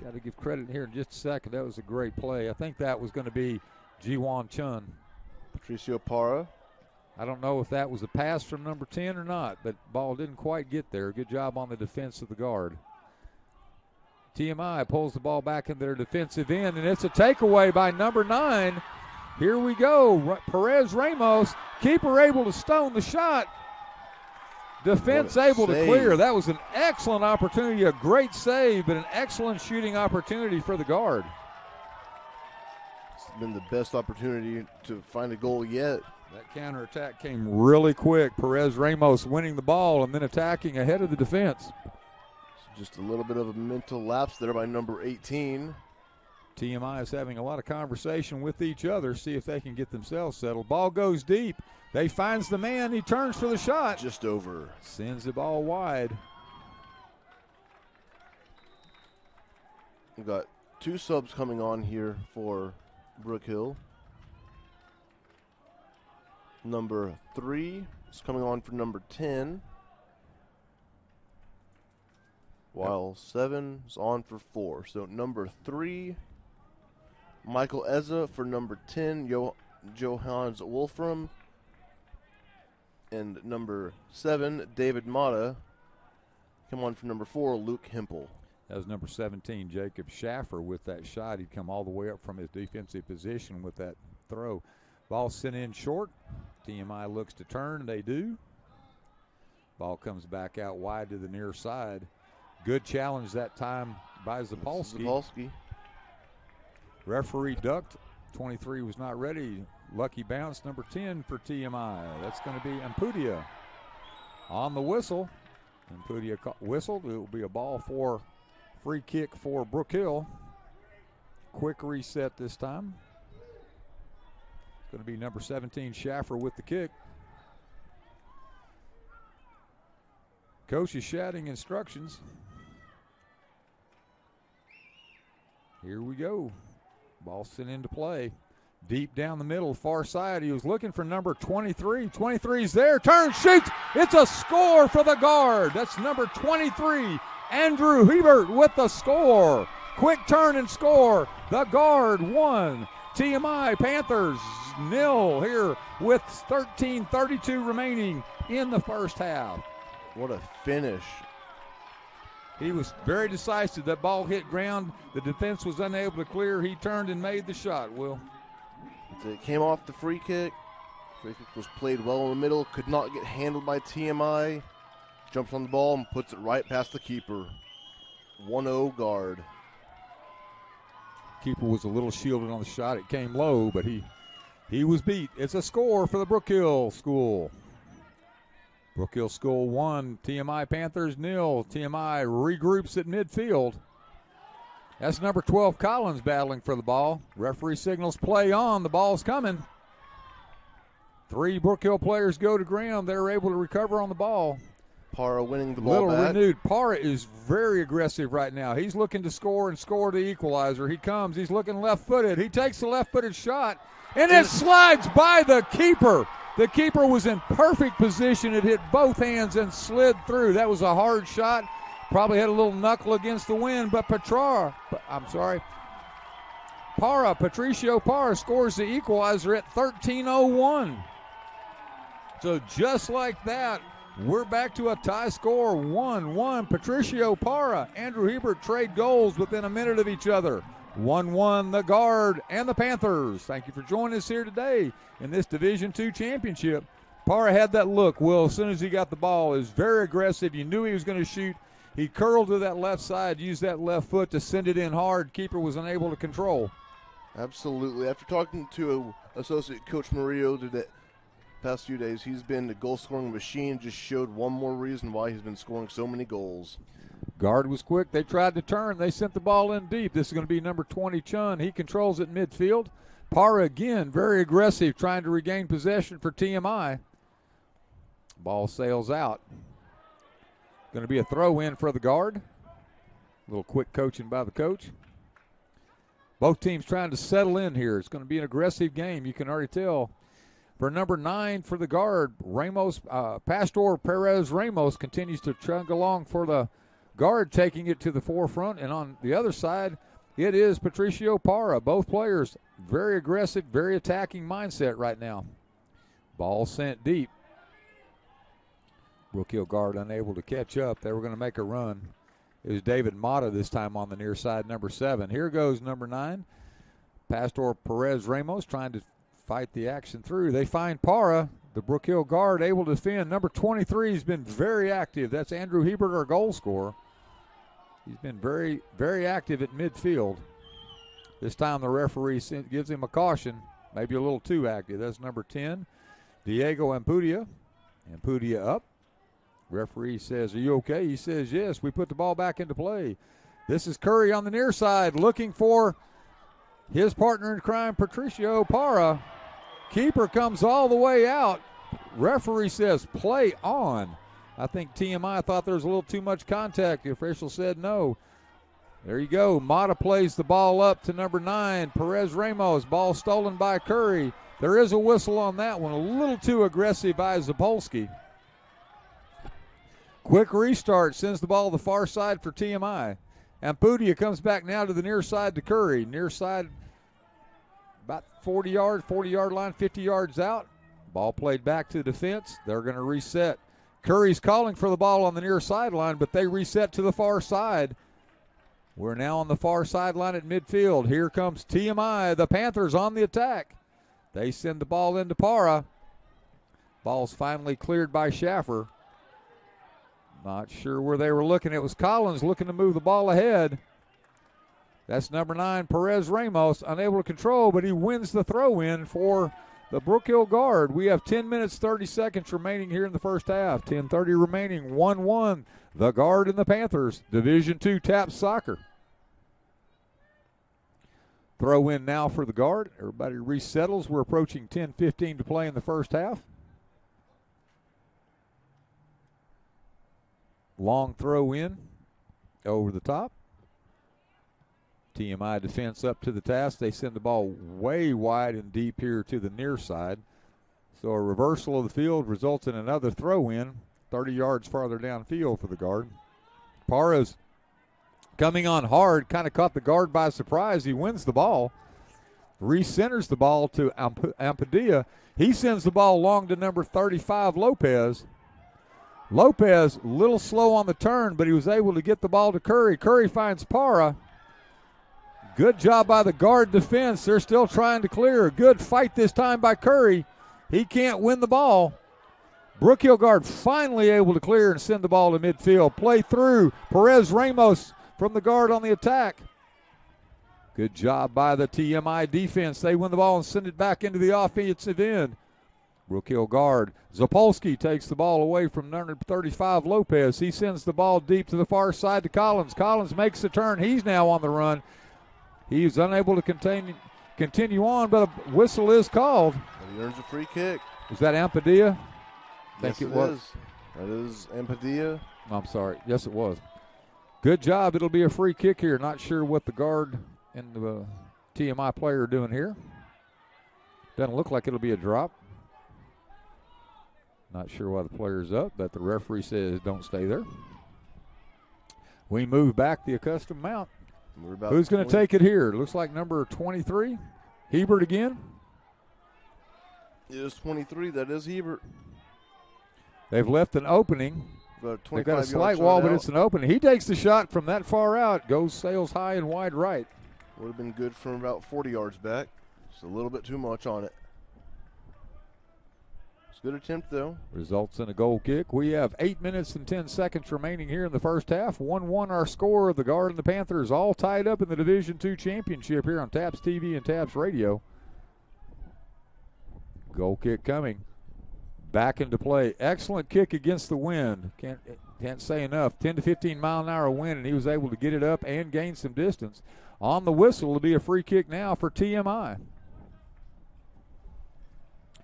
A: Got to give credit here in just a second. That was a great play. I think that was going to be Jiwon Chun.
B: Patricio Parra.
A: I don't know if that was a pass from number 10 or not, but ball didn't quite get there. Good job on the defense of the guard. TMI pulls the ball back in their defensive end, and it's a takeaway by number 9. Here we go. Perez Ramos, keeper able to stone the shot. Defense able to clear. That was an excellent opportunity, a great save, but an excellent shooting opportunity for the guard.
B: It's been the best opportunity to find a goal yet.
A: That counterattack came really quick. Perez Ramos winning the ball and then attacking ahead of the defense.
B: Just a little bit of a mental lapse there by number 18.
A: TMI is having a lot of conversation with each other, see if they can get themselves settled. Ball goes deep. They finds the man. He turns for the shot.
B: Just over.
A: Sends the ball wide.
B: We've got 2 subs coming on here for Brook Hill. Number 3 is coming on for number 10. While 7 is on for 4. So number 3, Michael Eza for number 10, Johannes Wolfram. And number 7, David Mata. Come on for number 4, Luke Hempel.
A: That was number 17, Jacob Schaffer, with that shot. He'd come all the way up from his defensive position with that throw. Ball sent in short. TMI looks to turn. They do. Ball comes back out wide to the near side. Good challenge that time by Zapolsky. Referee ducked. 23 was not ready. Lucky bounce, number 10 for TMI. That's going to be Ampudia on the whistle. Ampudia whistled. It will be a ball for free kick for Brook Hill. Quick reset this time. It's going to be number 17, Schaffer, with the kick. Coach is shouting instructions. Here we go. Ball sent into play. Deep down the middle, far side. He was looking for number 23. 23's there. Turns, shoots. It's a score for the guard. That's number 23, Andrew Hebert, with the score. Quick turn and score. The guard won. TMI Panthers 0 here with 13:32 remaining in the first half.
B: What a finish.
A: He was very decisive. That ball hit ground. The defense was unable to clear. He turned and made the shot, Will.
B: It came off the free kick. Free kick was played well in the middle. Could not get handled by TMI. Jumps on the ball and puts it right past the keeper. 1-0 guard.
A: Keeper was a little shielded on the shot. It came low, but he was beat. It's a score for the Brook Hill School. Brook Hill School 1, TMI Panthers 0. TMI regroups at midfield. That's number 12, Collins, battling for the ball. Referee signals play on. The ball's coming. 3 Brook Hill players go to ground. They're able to recover on the ball.
B: Parra winning the ball back.
A: Renewed. Parra is very aggressive right now. He's looking to score and score the equalizer. He comes. He's looking left-footed. He takes the left-footed shot. and it slides by the keeper. The keeper was in perfect position. It hit both hands and slid through. That was a hard shot. Probably had a little knuckle against the wind, but Patricio Parra scores the equalizer at 13:01. So just like that, we're back to a tie score, 1-1. Patricio Parra, Andrew Hebert trade goals within a minute of each other. 1-1, the Guard and the Panthers. Thank you for joining us here today in this Division II championship. Parra had that look, Will, as soon as he got the ball. He was very aggressive. You knew he was going to shoot. He curled to that left side, used that left foot to send it in hard. Keeper was unable to control.
B: Absolutely. After talking to Associate Coach Murillo the past few days, he's been the goal-scoring machine. Just showed one more reason why he's been scoring so many goals.
A: Guard was quick. They tried to turn. They sent the ball in deep. This is going to be number 20, Chun. He controls it midfield. Parra again, very aggressive, trying to regain possession for TMI. Ball sails out. Going to be a throw-in for the Guard. A little quick coaching by the coach. Both teams trying to settle in here. It's going to be an aggressive game. You can already tell. For number 9 for the Guard, Pastor Perez Ramos continues to chug along for the Guard, taking it to the forefront. And on the other side, it is Patricio Parra. Both players very aggressive, very attacking mindset right now. Ball sent deep. Brook Hill Guard unable to catch up. They were going to make a run. It was David Mata this time on the near side, number 7. Here goes number 9. Pastor Perez Ramos trying to fight the action through. They find Parra, the Brook Hill Guard, able to defend. Number 23 has been very active. That's Andrew Hebert, our goal scorer. He's been very, very active at midfield. This time the referee gives him a caution, maybe a little too active. That's number 10, Diego Ampudia. Ampudia up. Referee says, "Are you okay?" He says, "Yes." We put the ball back into play. This is Curry on the near side looking for his partner in crime, Patricio Parra. Keeper comes all the way out. Referee says, "Play on." I think TMI thought there was a little too much contact. The official said no. There you go. Mata plays the ball up to number 9, Perez Ramos. Ball stolen by Curry. There is a whistle on that one. A little too aggressive by Zapolsky. Quick restart, sends the ball to the far side for TMI. Ampudia comes back now to the near side to Curry. Near side about 40-yard line, 50 yards out. Ball played back to the defense. They're going to reset. Curry's calling for the ball on the near sideline, but they reset to the far side. We're now on the far sideline at midfield. Here comes TMI, the Panthers on the attack. They send the ball into Parra. Ball's finally cleared by Schaffer. Not sure where they were looking. It was Collins looking to move the ball ahead. That's number 9, Perez Ramos, unable to control, but he wins the throw-in for the Brook Hill Guard. We have 10 minutes, 30 seconds remaining here in the first half. 10:30 remaining, 1-1. The Guard and the Panthers, Division II TAP soccer. Throw-in now for the Guard. Everybody resettles. We're approaching 10:15 to play in the first half. Long throw in over the top. TMI defense up to the task. They send the ball way wide and deep here to the near side. So a reversal of the field results in another throw in 30 yards farther downfield for the Guard. Parra's coming on hard, kind of caught the Guard by surprise. He wins the ball, recenters the ball to Ampadilla. He sends the ball long to number 35, Lopez. Lopez, a little slow on the turn, but he was able to get the ball to Curry. Curry finds Parra. Good job by the Guard defense. They're still trying to clear. Good fight this time by Curry. He can't win the ball. Brook Hill Guard finally able to clear and send the ball to midfield. Play through. Perez Ramos from the Guard on the attack. Good job by the TMI defense. They win the ball and send it back into the offensive end. Brook Hill Guard. Zapolsky takes the ball away from number 35, Lopez. He sends the ball deep to the far side to Collins. Collins makes the turn. He's now on the run. He's unable to continue on, but a whistle is called.
B: And he earns a free kick.
A: Was that Ampadilla?
B: Yes, it was. That is Ampadilla.
A: I'm sorry. Yes, it was. Good job. It'll be a free kick here. Not sure what the Guard and the TMI player are doing here. Doesn't look like it'll be a drop. Not sure why the player's up, but the referee says don't stay there. We move back the accustomed mount. Who's going to take it here? Looks like number 23, Hebert again.
B: It is 23. That is Hebert.
A: They've left an opening. They've got a slight wall, but it's an opening. He takes the shot from that far out, sails high and wide right.
B: Would have been good from about 40 yards back. Just a little bit too much on it. It's a good attempt, though.
A: Results in a goal kick. We have 8 minutes and 10 seconds remaining here in the first half. 1-1 our score. The Guard and the Panthers all tied up in the Division II championship here on Taps TV and Taps Radio. Goal kick coming. Back into play. Excellent kick against the wind. Can't say enough. 10 to 15 mile an hour wind, and he was able to get it up and gain some distance. On the whistle, it'll be a free kick now for TMI.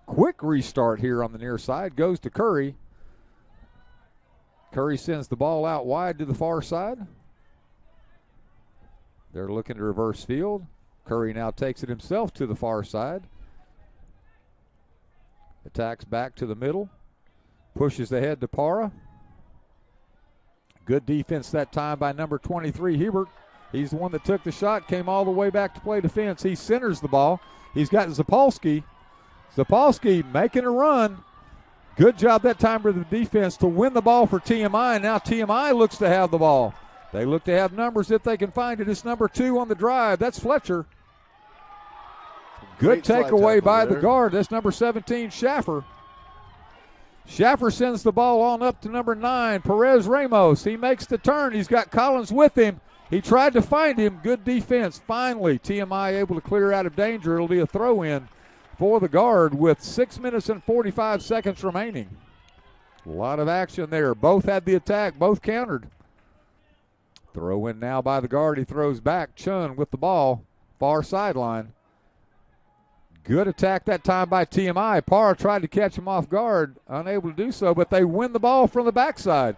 A: Quick restart here on the near side. Goes to Curry. Curry sends the ball out wide to the far side. They're looking to reverse field. Curry now takes it himself to the far side. Attacks back to the middle. Pushes ahead to Parra. Good defense that time by number 23, Hebert. He's the one that took the shot, came all the way back to play defense. He centers the ball. He's got Zapolsky. Zapolsky making a run. Good job that time for the defense to win the ball for TMI. Now TMI looks to have the ball. They look to have numbers if they can find it. It's number 2 on the drive. That's Fletcher. Good takeaway by the Guard. That's number 17, Schaffer. Schaffer sends the ball on up to number 9, Perez Ramos. He makes the turn. He's got Collins with him. He tried to find him. Good defense. Finally, TMI able to clear out of danger. It'll be a throw-in for the Guard with 6 minutes and 45 seconds remaining. A lot of action there. Both had the attack. Both countered. Throw in now by the Guard. He throws back. Chun with the ball. Far sideline. Good attack that time by TMI. Parra tried to catch him off guard. Unable to do so, but they win the ball from the backside.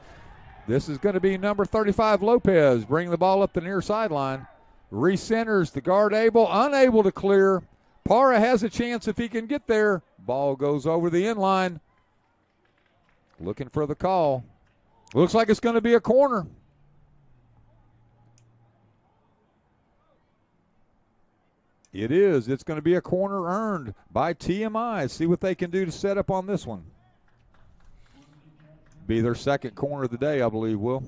A: This is going to be number 35, Lopez, bringing the ball up the near sideline. Recenters, the Guard unable to clear. Parra has a chance if he can get there. Ball goes over the end line. Looking for the call. Looks like it's going to be a corner. It is. It's going to be a corner earned by TMI. See what they can do to set up on this one. Be their second corner of the day, I believe, Will.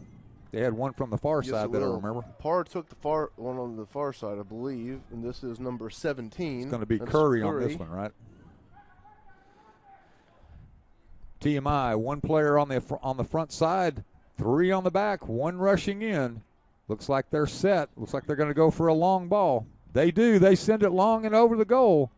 A: They had one from the far side that I remember.
B: Parra took the far one on the far side, I believe, and this is number 17.
A: It's going to be Curry on this one, right? TMI, one player on the front side, 3 on the back, 1 rushing in. Looks like they're set. Looks like they're going to go for a long ball. They do. They send it long and over the goal.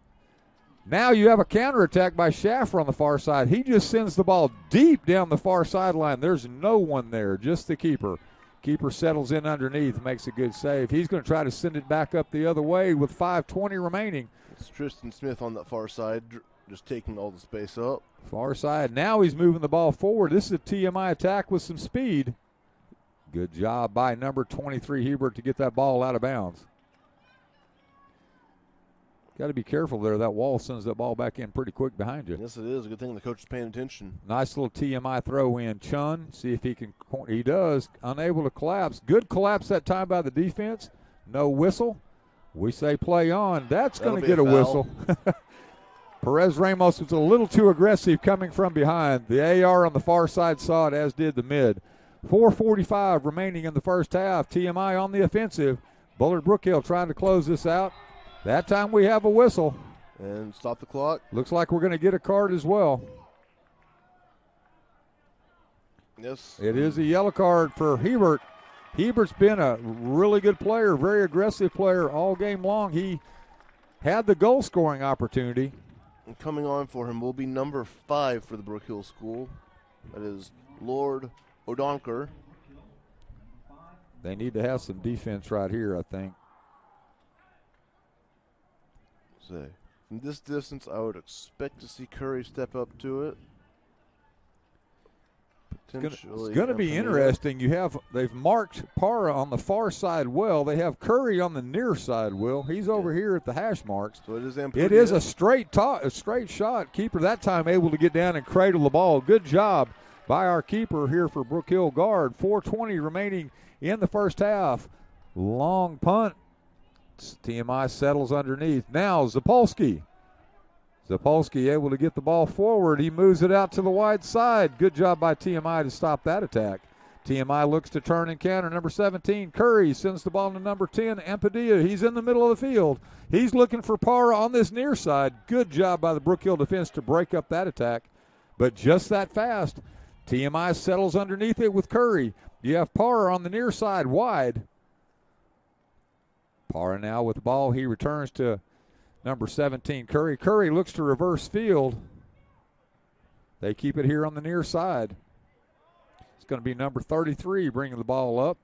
A: Now you have a counterattack by Schaffer on the far side. He just sends the ball deep down the far sideline. There's no one there, just the keeper. Keeper settles in underneath, makes a good save. He's going to try to send it back up the other way with 5:20 remaining.
B: It's Tristan Smith on that far side, just taking all the space up.
A: Far side. Now he's moving the ball forward. This is a TMI attack with some speed. Good job by number 23, Hebert, to get that ball out of bounds. Got to be careful there. That wall sends that ball back in pretty quick behind you.
B: Yes, it is. A good thing the coach is paying attention.
A: Nice little TMI throw in. Chun, see if he can. He does. Unable to collapse. Good collapse that time by the defense. No whistle. We say play on. That's going to get a whistle. Perez Ramos was a little too aggressive coming from behind. The AR on the far side saw it, as did the mid. 4:45 remaining in the first half. TMI on the offensive. Bullard Brookhill trying to close this out. That time we have a whistle.
B: And stop the clock.
A: Looks like we're going to get a card as well.
B: Yes.
A: It is a yellow card for Hebert. Hebert's been a really good player, very aggressive player all game long. He had the goal scoring opportunity.
B: And coming on for him will be number 5 for the Brook Hill School. That is Lord O'Donker.
A: They need to have some defense right here, I think.
B: Say, from this distance, I would expect to see Curry step up to it. potentially.
A: It's going to be interesting. They've marked Parra on the far side well. They have Curry on the near side. Will he's over here at the hash marks.
B: So
A: it is a straight shot. Keeper that time able to get down and cradle the ball. Good job by our keeper here for Brook Hill Guard. 4:20 remaining in the first half. Long punt. TMI settles underneath. Now Zapolsky. Zapolsky able to get the ball forward. He moves it out to the wide side. Good job by TMI to stop that attack. TMI looks to turn and counter. Number 17, Curry, sends the ball to number 10, Ampadilla. He's in the middle of the field. He's looking for Parra on this near side. Good job by the Brook Hill defense to break up that attack. But just that fast, TMI settles underneath it with Curry. You have Parra on the near side wide. Parra now with the ball. He returns to number 17, Curry. Curry looks to reverse field. They keep it here on the near side. It's going to be number 33 bringing the ball up.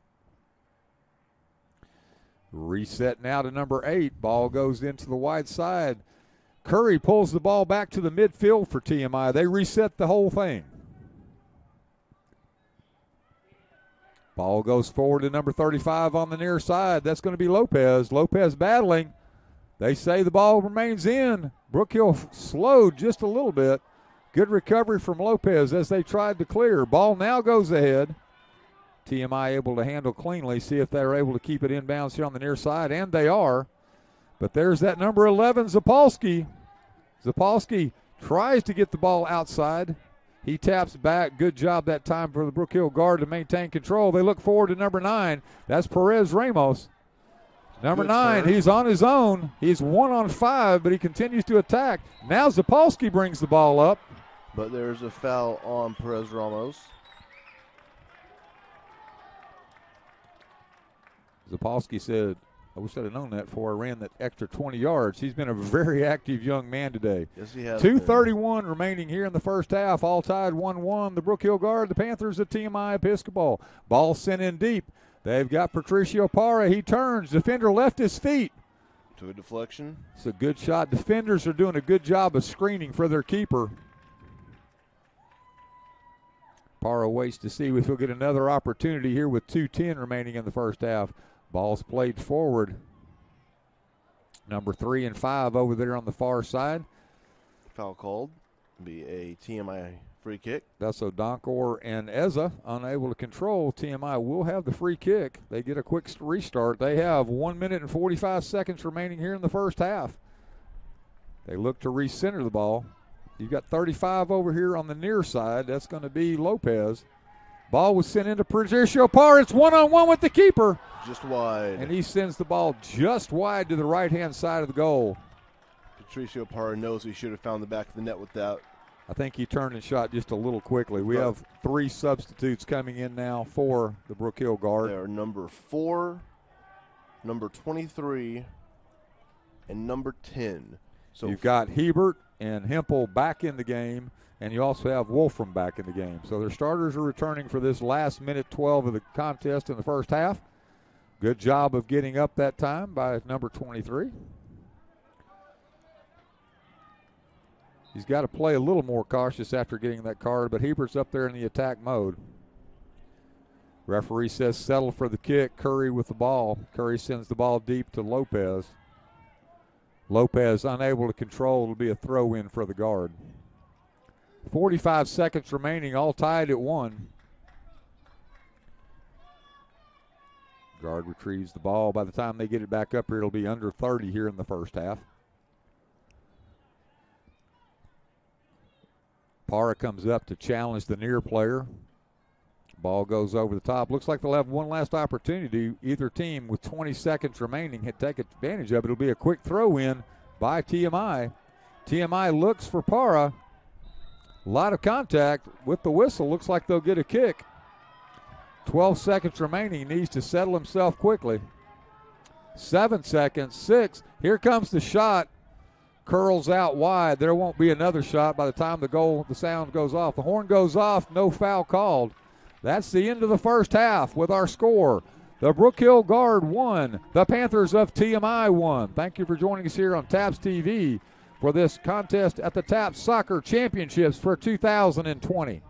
A: Reset now to number 8. Ball goes into the wide side. Curry pulls the ball back to the midfield for TMI. They reset the whole thing. Ball goes forward to number 35 on the near side. That's going to be Lopez. Lopez battling. They say the ball remains in. Brook Hill slowed just a little bit. Good recovery from Lopez as they tried to clear. Ball now goes ahead. TMI able to handle cleanly, see if they're able to keep it inbounds here on the near side, and they are. But there's that number 11, Zapolsky. Zapolsky tries to get the ball outside. He taps back. Good job that time for the Brook Hill Guard to maintain control. They look forward to number 9. That's Perez Ramos. Number 9, he's on his own. He's 1 on 5, but he continues to attack. Now Zapolsky brings the ball up.
B: But there's a foul on Perez Ramos.
A: Zapolsky said, I wish I'd have known that before I ran that extra 20 yards. He's been a very active young man today.
B: Yes, he has.
A: 2:31 remaining here in the first half. All tied 1-1. The Brook Hill Guard, the Panthers at TMI Episcopal. Ball sent in deep. They've got Patricio Parra. He turns. Defender left his feet.
B: To a deflection.
A: It's a good shot. Defenders are doing a good job of screening for their keeper. Parra waits to see if he'll get another opportunity here with 2:10 remaining in the first half. Ball's played forward. Number 3 and 5 over there on the far side.
B: Foul called. Be a TMI free kick.
A: That's Odonkor and Eza unable to control. TMI will have the free kick. They get a quick restart. They have 1 minute and 45 seconds remaining here in the first half. They look to recenter the ball. You've got 35 over here on the near side. That's going to be Lopez. Ball was sent into Patricio Parra. It's 1-on-1 with the keeper.
B: Just wide.
A: And he sends the ball just wide to the right-hand side of the goal.
B: Patricio Parra knows he should have found the back of the net with that.
A: I think he turned and shot just a little quickly. We have 3 substitutes coming in now for the Brook Hill Guard.
B: They are number 4, number 23, and number 10. So
A: you've got Hebert and Hempel back in the game, and you also have Wolfram back in the game. So their starters are returning for this last minute 12 of the contest in the first half. Good job of getting up that time by number 23. He's got to play a little more cautious after getting that card, but Hebert's up there in the attack mode. Referee says settle for the kick. Curry with the ball. Curry sends the ball deep to Lopez. Lopez unable to control. It'll be a throw-in for the Guard. 45 seconds remaining, all tied at 1. Guard retrieves the ball. By the time they get it back up here, it'll be under 30 here in the first half. Parra comes up to challenge the near player. Ball goes over the top. Looks like they'll have one last opportunity. Either team with 20 seconds remaining can take advantage of it. It'll be a quick throw-in by TMI. TMI looks for Parra. A lot of contact with the whistle. Looks like they'll get a kick. 12 seconds remaining. He needs to settle himself quickly. 7 seconds. 6. Here comes the shot. Curls out wide. There won't be another shot by the time the sound goes off. The horn goes off. No foul called. That's the end of the first half with our score. The Brook Hill Guard won. The Panthers of TMI won. Thank you for joining us here on TAPS TV for this contest at the TAPS Soccer Championships for 2020.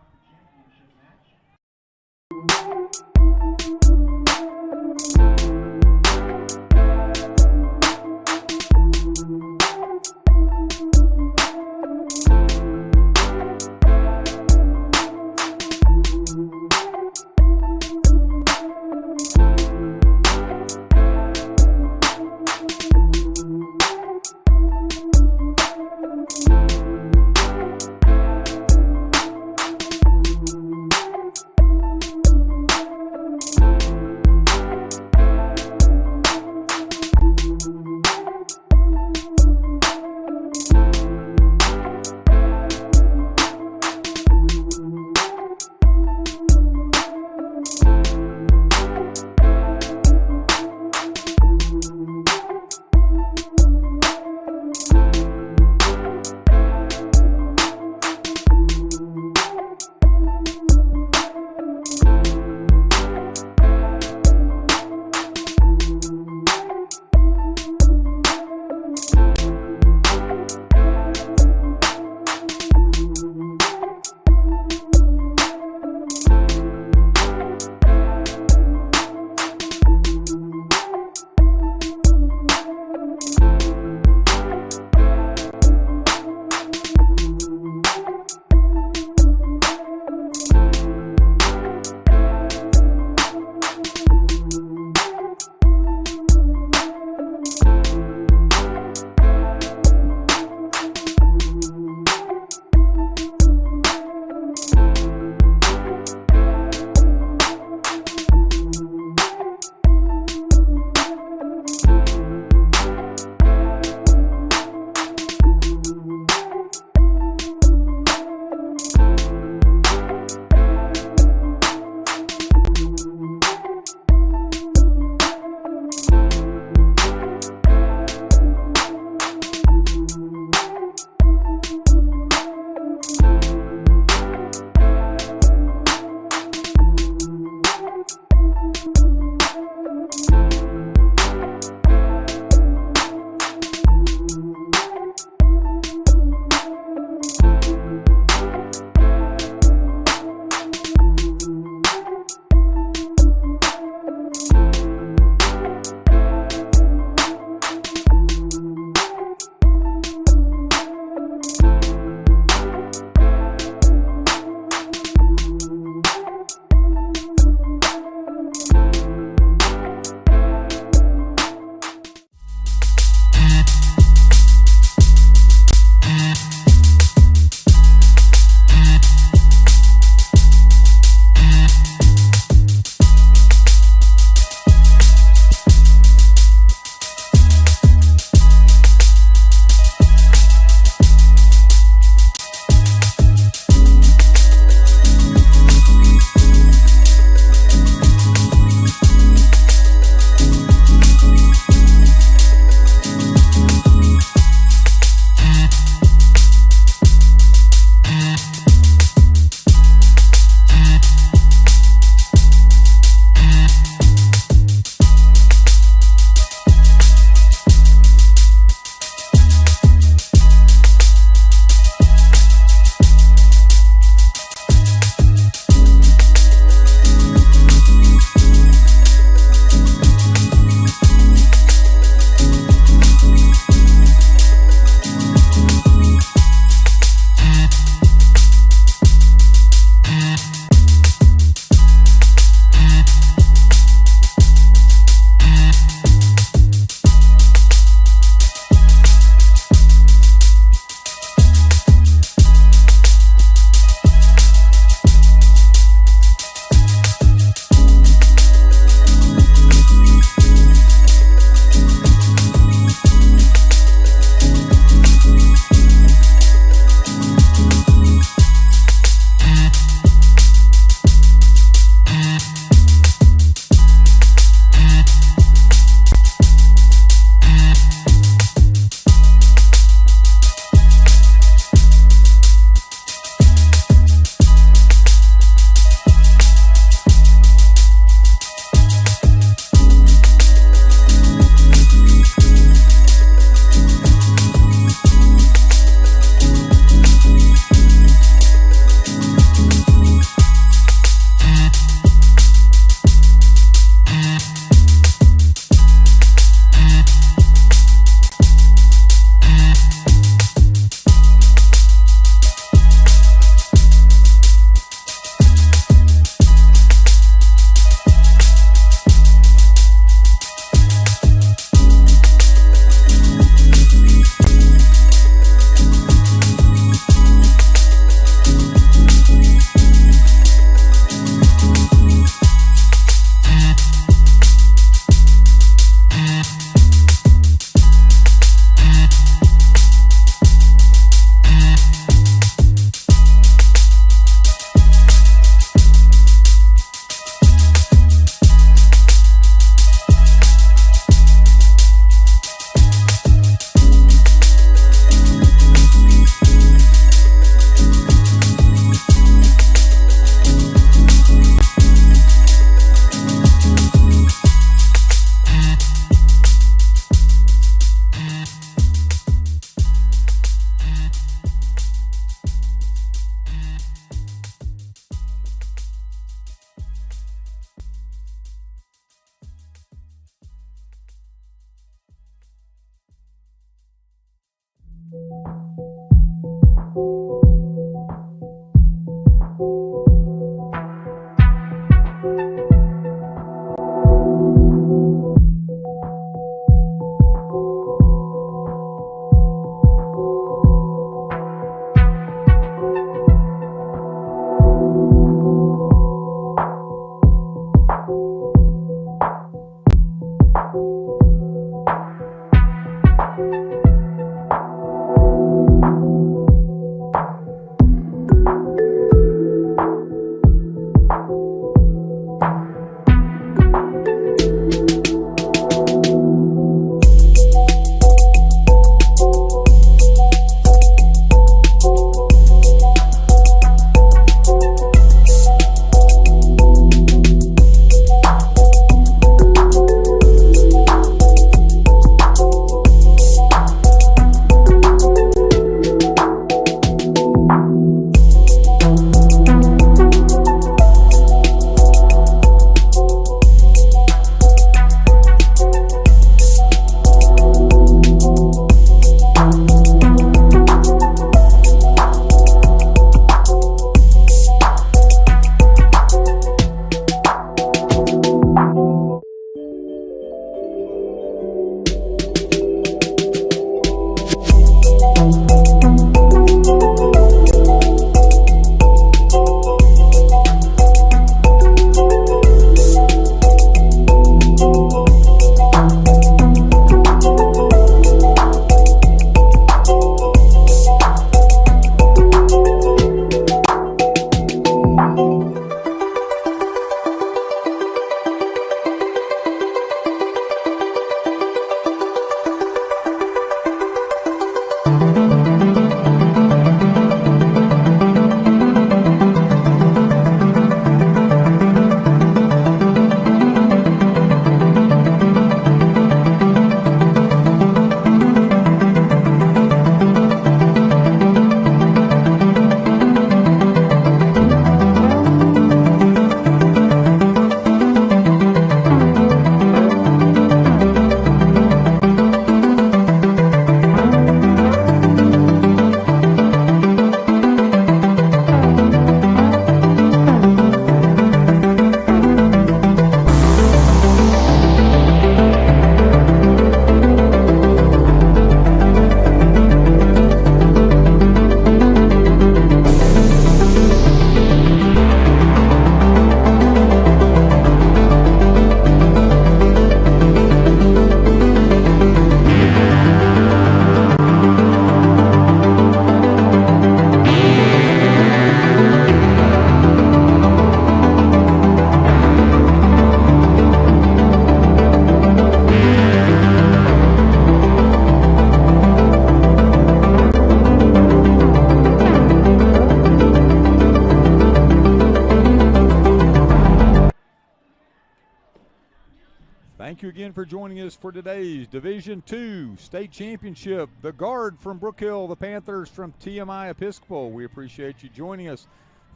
A: Thank you again for joining us for today's Division II State Championship. The Guard from Brook Hill, the Panthers from TMI Episcopal. We appreciate you joining us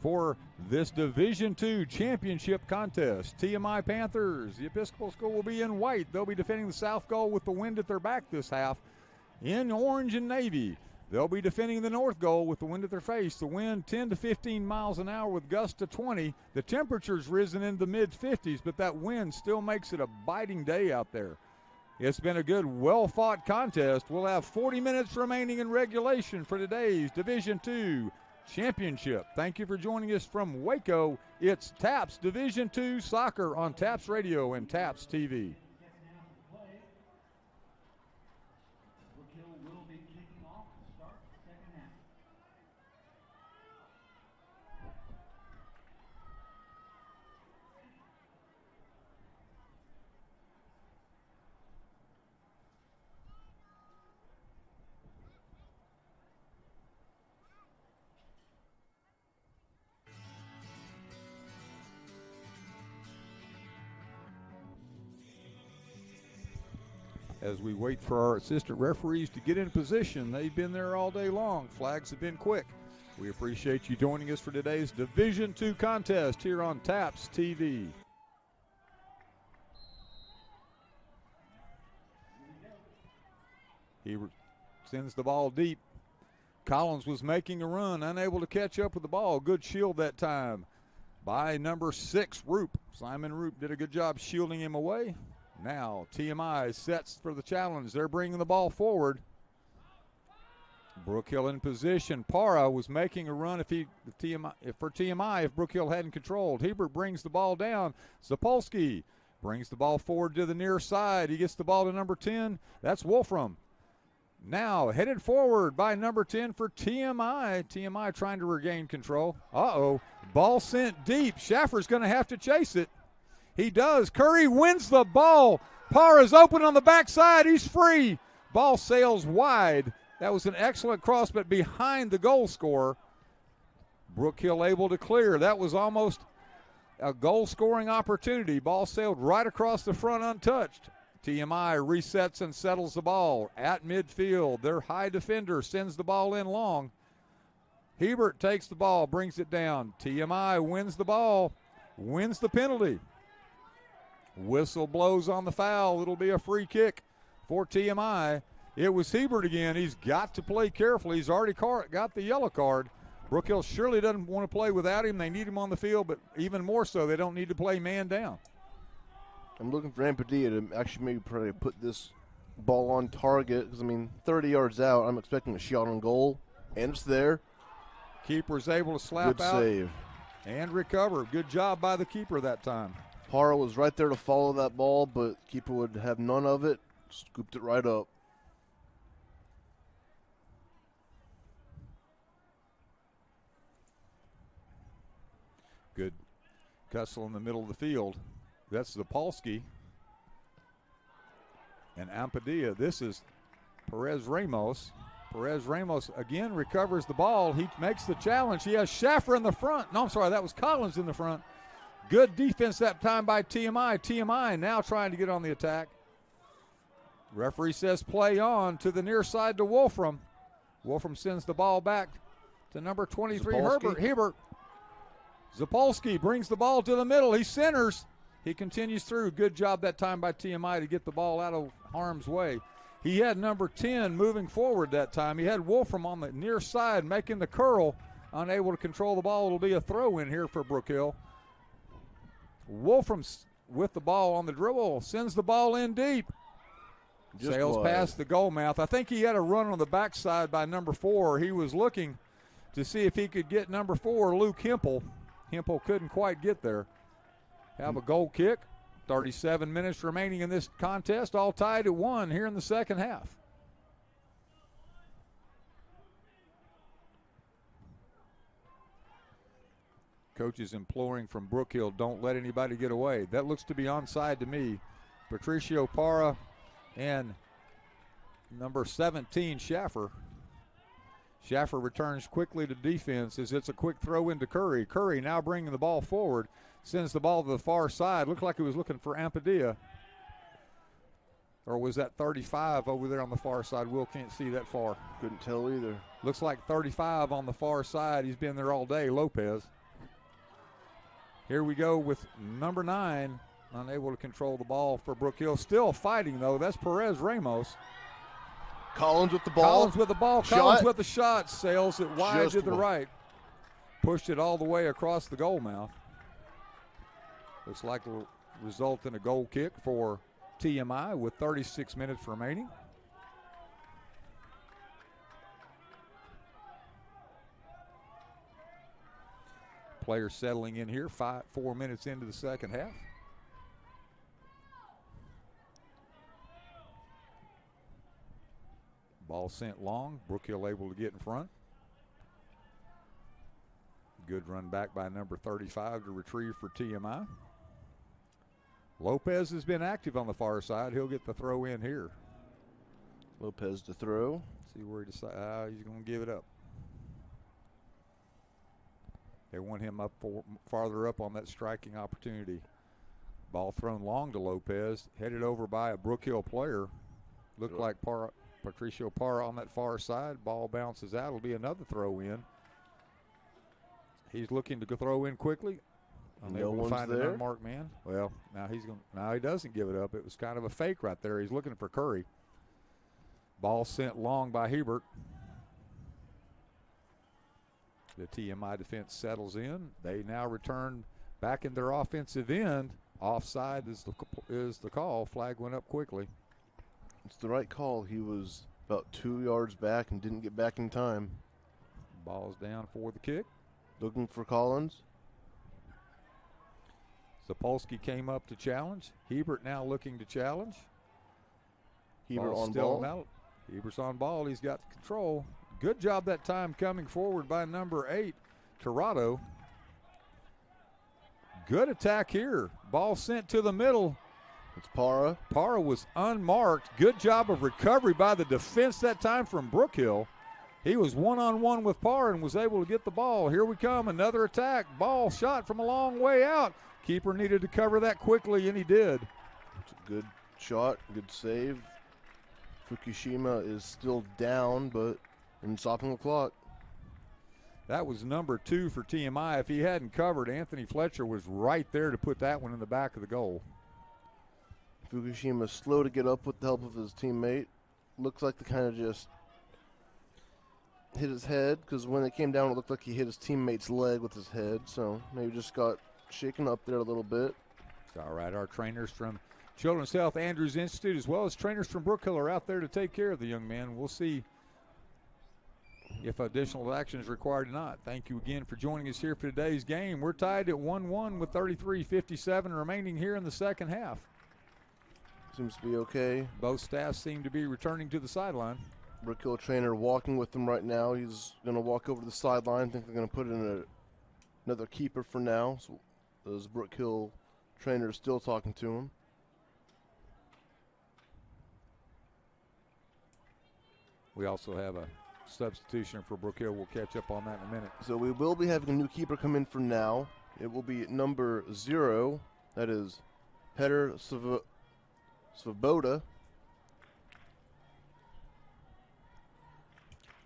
A: for this Division II Championship contest. TMI Panthers, the Episcopal School will be in white. They'll be defending the south goal with the wind at their back this half in orange and navy. They'll be defending the north goal with the wind at their face. The wind 10 to 15 miles an hour with gusts to 20. The temperature's risen into the mid-50s, but that wind still makes it a biting day out there. It's been a good, well-fought contest. We'll have 40 minutes remaining in regulation for today's Division II Championship. Thank you for joining us from Waco. It's TAPS Division II Soccer on TAPS Radio and TAPS TV. As we wait for our assistant referees to get in position, they've been there all day long. Flags have been quick. We appreciate you joining us for today's Division II contest here on TAPS TV. He sends the ball deep. Collins was making a run, unable to catch up with the ball. Good shield that time by number 6, Roop. Simon Roop did a good job shielding him away. Now TMI sets for the challenge. They're bringing the ball forward. Brook Hill in position. Para was making a run for TMI if Brook Hill hadn't controlled. Hebert brings the ball down. Zapolsky brings the ball forward to the near side. He gets the ball to number 10. That's Wolfram. Now headed forward by number 10 for TMI. TMI trying to regain control. Ball sent deep. Schaffer's going to have to chase it. He does. Curry wins the ball. Para's open on the backside. He's free. Ball sails wide. That was an excellent cross, but behind the goal scorer. Brook Hill able to clear. That was almost a goal-scoring opportunity. Ball sailed right across the front untouched. TMI resets and settles the ball at midfield. Their high defender sends the ball in long. Hebert takes the ball, brings it down. TMI wins the ball, wins the penalty. Whistle blows on the foul. It'll be a free kick for TMI. It was Hebert again. He's got to play carefully. He's already got the yellow card. Brook Hill surely doesn't want to play without him. They need him on the field, but even more so, they don't need to play man down.
B: I'm looking for Ampadilla to actually maybe probably put this ball on target because, 30 yards out, I'm expecting a shot on goal, and it's there.
A: Keeper's able to slap out.
B: Good save.
A: And recover. Good job by the keeper that time.
B: Para was right there to follow that ball, but keeper would have none of it. Scooped it right up.
A: Good Cussel in the middle of the field. That's Zapolsky. And Ampadilla. This is Perez Ramos. Perez Ramos again recovers the ball. He makes the challenge. He has Schaffer in the front. No, I'm sorry, that was Collins in the front. Good defense that time by TMI. TMI now trying to get on the attack. Referee says play on to the near side to Wolfram. Wolfram sends the ball back to number 23, Hebert. Zapolsky brings the ball to the middle. He centers. He continues through. Good job that time by TMI to get the ball out of harm's way. He had number 10 moving forward that time. He had Wolfram on the near side making the curl. Unable to control the ball. It'll be a throw in here for Brook Hill. Wolfram with the ball on the dribble, sends the ball in deep. Sails past the goal mouth. I think he had a run on the backside by number 4. He was looking to see if he could get number 4, Luke Hempel. Hempel couldn't quite get there. Have a goal kick. 37 minutes remaining in this contest, all tied at 1 here in the second half. Coach is imploring from Brook Hill, don't let anybody get away. That looks to be onside to me. Patricio Para and number 17, Schaffer. Schaffer returns quickly to defense as it's a quick throw into Curry. Curry now bringing the ball forward, sends the ball to the far side. Looked like he was looking for Ampadilla. Or was that 35 over there on the far side? Will can't see that far.
B: Couldn't tell either.
A: Looks like 35 on the far side. He's been there all day, Lopez. Here we go with number 9, unable to control the ball for Brook Hill. Still fighting, though. That's Perez Ramos.
B: Collins with the ball.
A: Collins with the ball.
B: Shot.
A: Collins with the shot. Sails it wide
B: Just
A: to the
B: one.
A: right. Pushed it all the way across the goal mouth. Looks like it'll result in a goal kick for TMI with 36 minutes remaining. Players settling in here, 4 minutes into the second half. Ball sent long. Brook Hill able to get in front. Good run back by number 35 to retrieve for TMI. Lopez has been active on the far side. He'll get the throw in here.
B: Lopez to throw.
A: See where he decides. He's going to give it up. They want him up farther up on that striking opportunity. Ball thrown long to Lopez. Headed over by a Brook Hill player. Looked like Patricio Parra on that far side. Ball bounces out. It'll be another throw in. He's looking to throw in quickly. Unable to find an unmarked man. Well, now he doesn't give it up. It was kind of a fake right there. He's looking for Curry. Ball sent long by Hebert. The TMI defense settles in. They now return back in their offensive end. Offside is the call. Flag went up quickly.
B: It's the right call. He was about 2 yards back and didn't get back in time.
A: Ball's down for the kick.
B: Looking for Collins.
A: Sapolsky came up to challenge. Hebert now looking to challenge.
B: Hebert
A: Ball's
B: on
A: still
B: ball.
A: out. Hebert's on ball. He's got control. Good job that time coming forward by number 8, Tirado. Good attack here. Ball sent to the middle.
B: It's Parra.
A: Parra was unmarked. Good job of recovery by the defense that time from Brook Hill. He was one-on-one with Parra and was able to get the ball. Here we come, another attack. Ball shot from a long way out. Keeper needed to cover that quickly, and he did.
B: It's a good shot, good save. Fukushima is still down, but in stopping the clock.
A: That was number 2 for TMI. If he hadn't covered, Anthony Fletcher was right there to put that one in the back of the goal.
B: Fukushima slow to get up with the help of his teammate. Looks like they kind of just hit his head, because when it came down, it looked like he hit his teammate's leg with his head. So maybe just got shaken up there a little bit.
A: It's all right. Our trainers from Children's Health Andrews Institute, as well as trainers from Brook Hill, are out there to take care of the young man. We'll see if additional action is required or not. Thank you again for joining us here for today's game. We're tied at 1-1 with 33:57 remaining here in the second half.
B: Seems to be okay.
A: Both staffs seem to be returning to the sideline.
B: Brook Hill trainer walking with them right now. He's going to walk over to the sideline. I think they're going to put in another keeper for now. So those Brook Hill trainer is still talking to him.
A: We also have a substitution for Brook Hill. We'll catch up on that in a minute.
B: So we will be having a new keeper come in for now. It will be number 0. That is Peter Svoboda.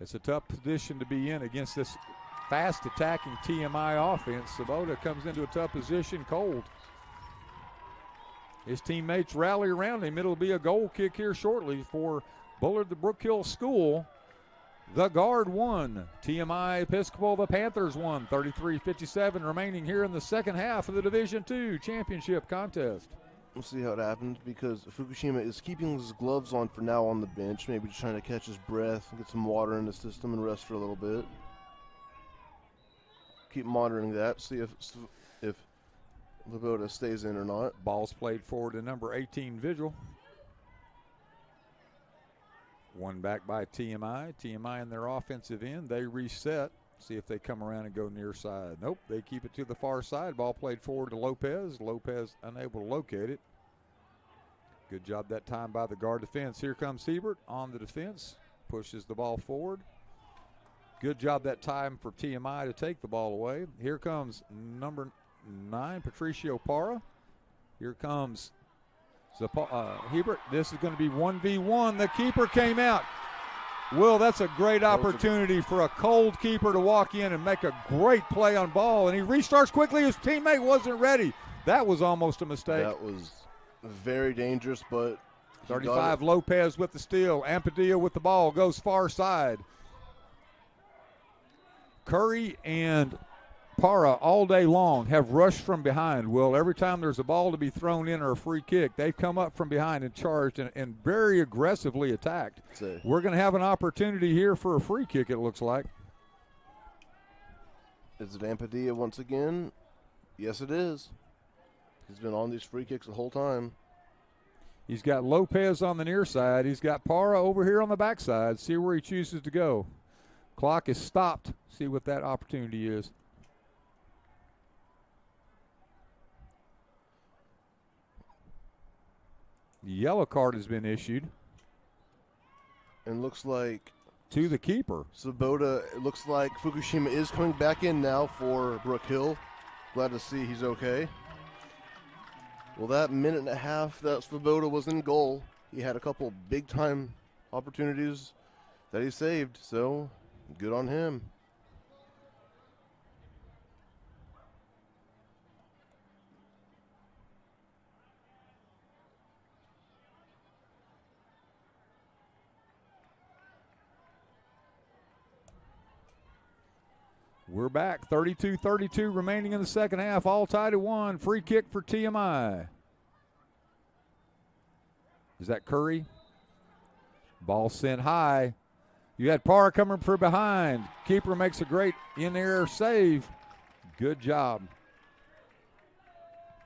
A: It's a tough position to be in against this fast attacking TMI offense. Svoboda comes into a tough position cold. His teammates rally around him. It'll be a goal kick here shortly for Bullard, the Brook Hill School. The Guard won. TMI Episcopal, the Panthers won. 33:57 remaining here in the second half of the Division II championship contest.
B: We'll see how it happens, because Fukushima is keeping his gloves on for now on the bench. Maybe just trying to catch his breath, get some water in the system, and rest for a little bit. Keep monitoring that, see if Svoboda stays in or not.
A: Ball's played forward to number 18, Vigil. One back by TMI. TMI in their offensive end. They reset. See if they come around and go near side. Nope, they keep it to the far side. Ball played forward to Lopez. Lopez unable to locate it. Good job that time by the Guard defense. Here comes Hebert on the defense. Pushes the ball forward. Good job that time for TMI to take the ball away. Here comes number 9, Patricio Parra. Here comes So Hebert, this is going to be 1v1. The keeper came out. Will, that's a great opportunity for a cold keeper to walk in and make a great play on ball, and he restarts quickly. His teammate wasn't ready. That was almost a mistake.
B: That was very dangerous, but
A: 35, Lopez with the steal. Ampadilla with the ball, goes far side. Curry and Para all day long have rushed from behind. Will, every time there's a ball to be thrown in or a free kick, they've come up from behind and charged and very aggressively attacked. We're going to have an opportunity here for a free kick, it looks like.
B: Is it Ampadilla once again? Yes, it is. He's been on these free kicks the whole time.
A: He's got Lopez on the near side. He's got Para over here on the backside. See where he chooses to go. Clock is stopped. See what that opportunity is. The yellow card has been issued.
B: And looks like
A: to the keeper.
B: Sabota, it looks like Fukushima is coming back in now for Brook Hill. Glad to see he's okay. Well, that minute and a half that Svoboda was in goal, he had a couple big-time opportunities that he saved, so good on him.
A: We're back. 32-32 remaining in the second half. All tied at 1. Free kick for TMI. Is that Curry? Ball sent high. You had Parr coming from behind. Keeper makes a great in-air save. Good job.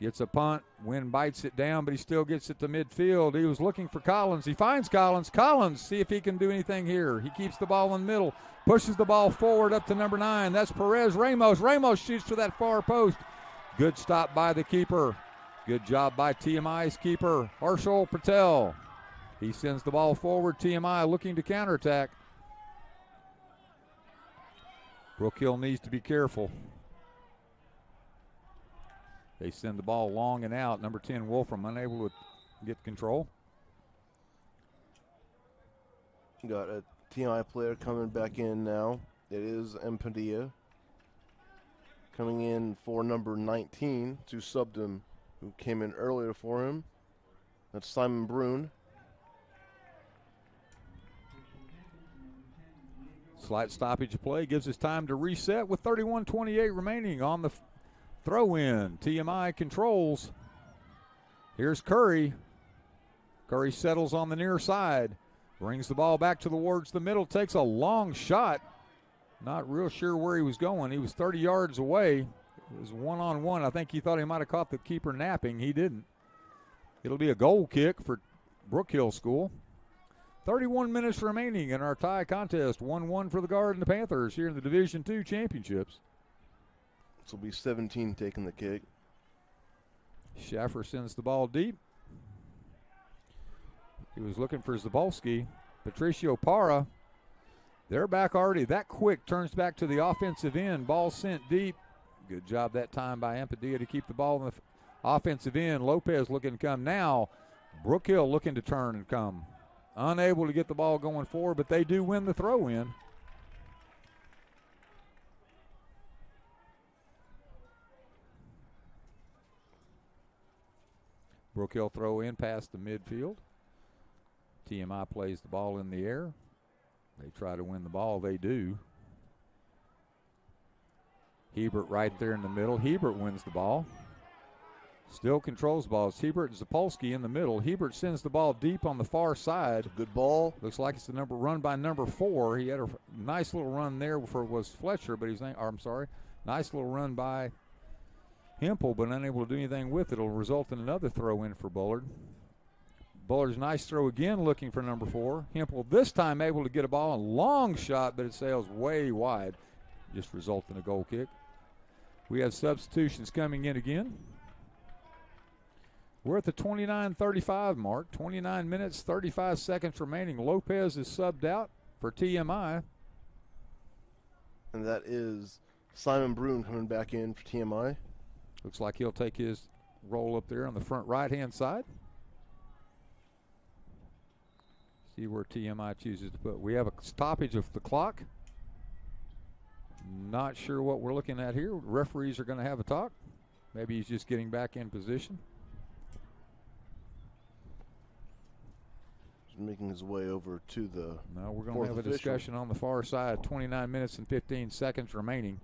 A: Gets a punt. Wynn bites it down, but he still gets it to midfield. He was looking for Collins. He finds Collins. Collins, see if he can do anything here. He keeps the ball in the middle. Pushes the ball forward up to number 9. That's Perez Ramos. Ramos shoots to that far post. Good stop by the keeper. Good job by TMI's keeper, Harshal Patel. He sends the ball forward. TMI looking to counterattack. Brook Hill needs to be careful. They send the ball long and out. Number 10, Wolfram, unable to get control.
B: Got a TMI player coming back in now. It is Empadilla coming in for number 19 to sub him, who came in earlier for him. That's Simon Brune.
A: Slight stoppage of play gives us time to reset with 31:28 remaining on the throw-in. TMI controls. Here's Curry. Curry settles on the near side. Brings the ball back towards the middle. Takes a long shot. Not real sure where he was going. He was 30 yards away. It was one-on-one. I think he thought he might have caught the keeper napping. He didn't. It'll be a goal kick for Brook Hill School. 31 minutes remaining in our tie contest. 1-1 for the Guard and the Panthers here in the Division II Championships.
B: This will be 17 taking the kick.
A: Schaffer sends the ball deep. He was looking for Zabolski. Patricio Para. They're back already. That quick turns back to the offensive end. Ball sent deep. Good job that time by Ampadilla to keep the ball in the offensive end. Lopez looking to come now. Brook Hill looking to turn and come. Unable to get the ball going forward, but they do win the throw-in. Brook Hill throw in past the midfield. TMI plays the ball in the air. They try to win the ball. They do. Hebert right there in the middle. Hebert wins the ball. Still controls the ball. It's Hebert and Zapolsky in the middle. Hebert sends the ball deep on the far side.
B: Good ball.
A: Looks like it's the run by number 4. He had a nice little run there was Fletcher, but nice little run by Hempel, but unable to do anything with it. It'll result in another throw in for Bullard. Bullard's nice throw again, looking for number 4. Hempel this time able to get a ball, a long shot, but it sails way wide. Just result in a goal kick. We have substitutions coming in again. We're at the 29:35 mark. 29 minutes, 35 seconds remaining. Lopez is subbed out for TMI.
B: And that is Simon Brune coming back in for TMI.
A: Looks like he'll take his role up there on the front right-hand side. See where TMI chooses to put. We have a stoppage of the clock. Not sure what we're looking at here. Referees are going to have a talk. Maybe he's just getting back in position.
B: He's making his way over to the
A: No, we're going to have a discussion on the far side. 29 minutes and 15 seconds remaining.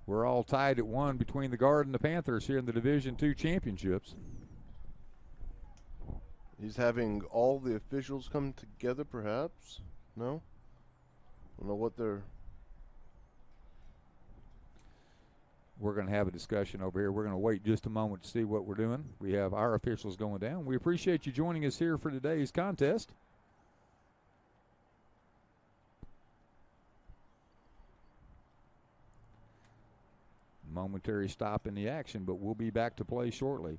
A: We're all tied at 1 between the Guard and the Panthers here in the Division II championships.
B: He's having all the officials come together, perhaps? No? I don't know what they're...
A: We're going to have a discussion over here. We're going to wait just a moment to see what we're doing. We have our officials going down. We appreciate you joining us here for today's contest. Momentary stop in the action, but we'll be back to play shortly.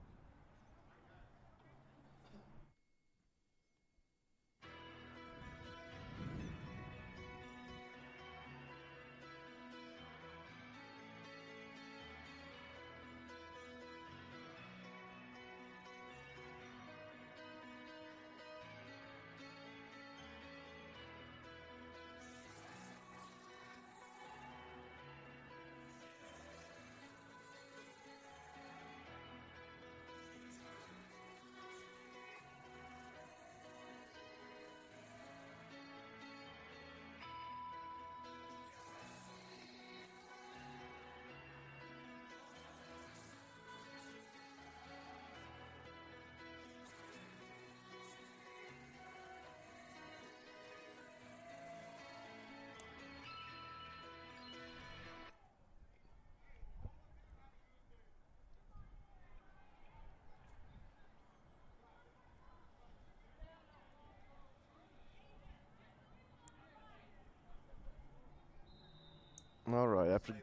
B: All right, after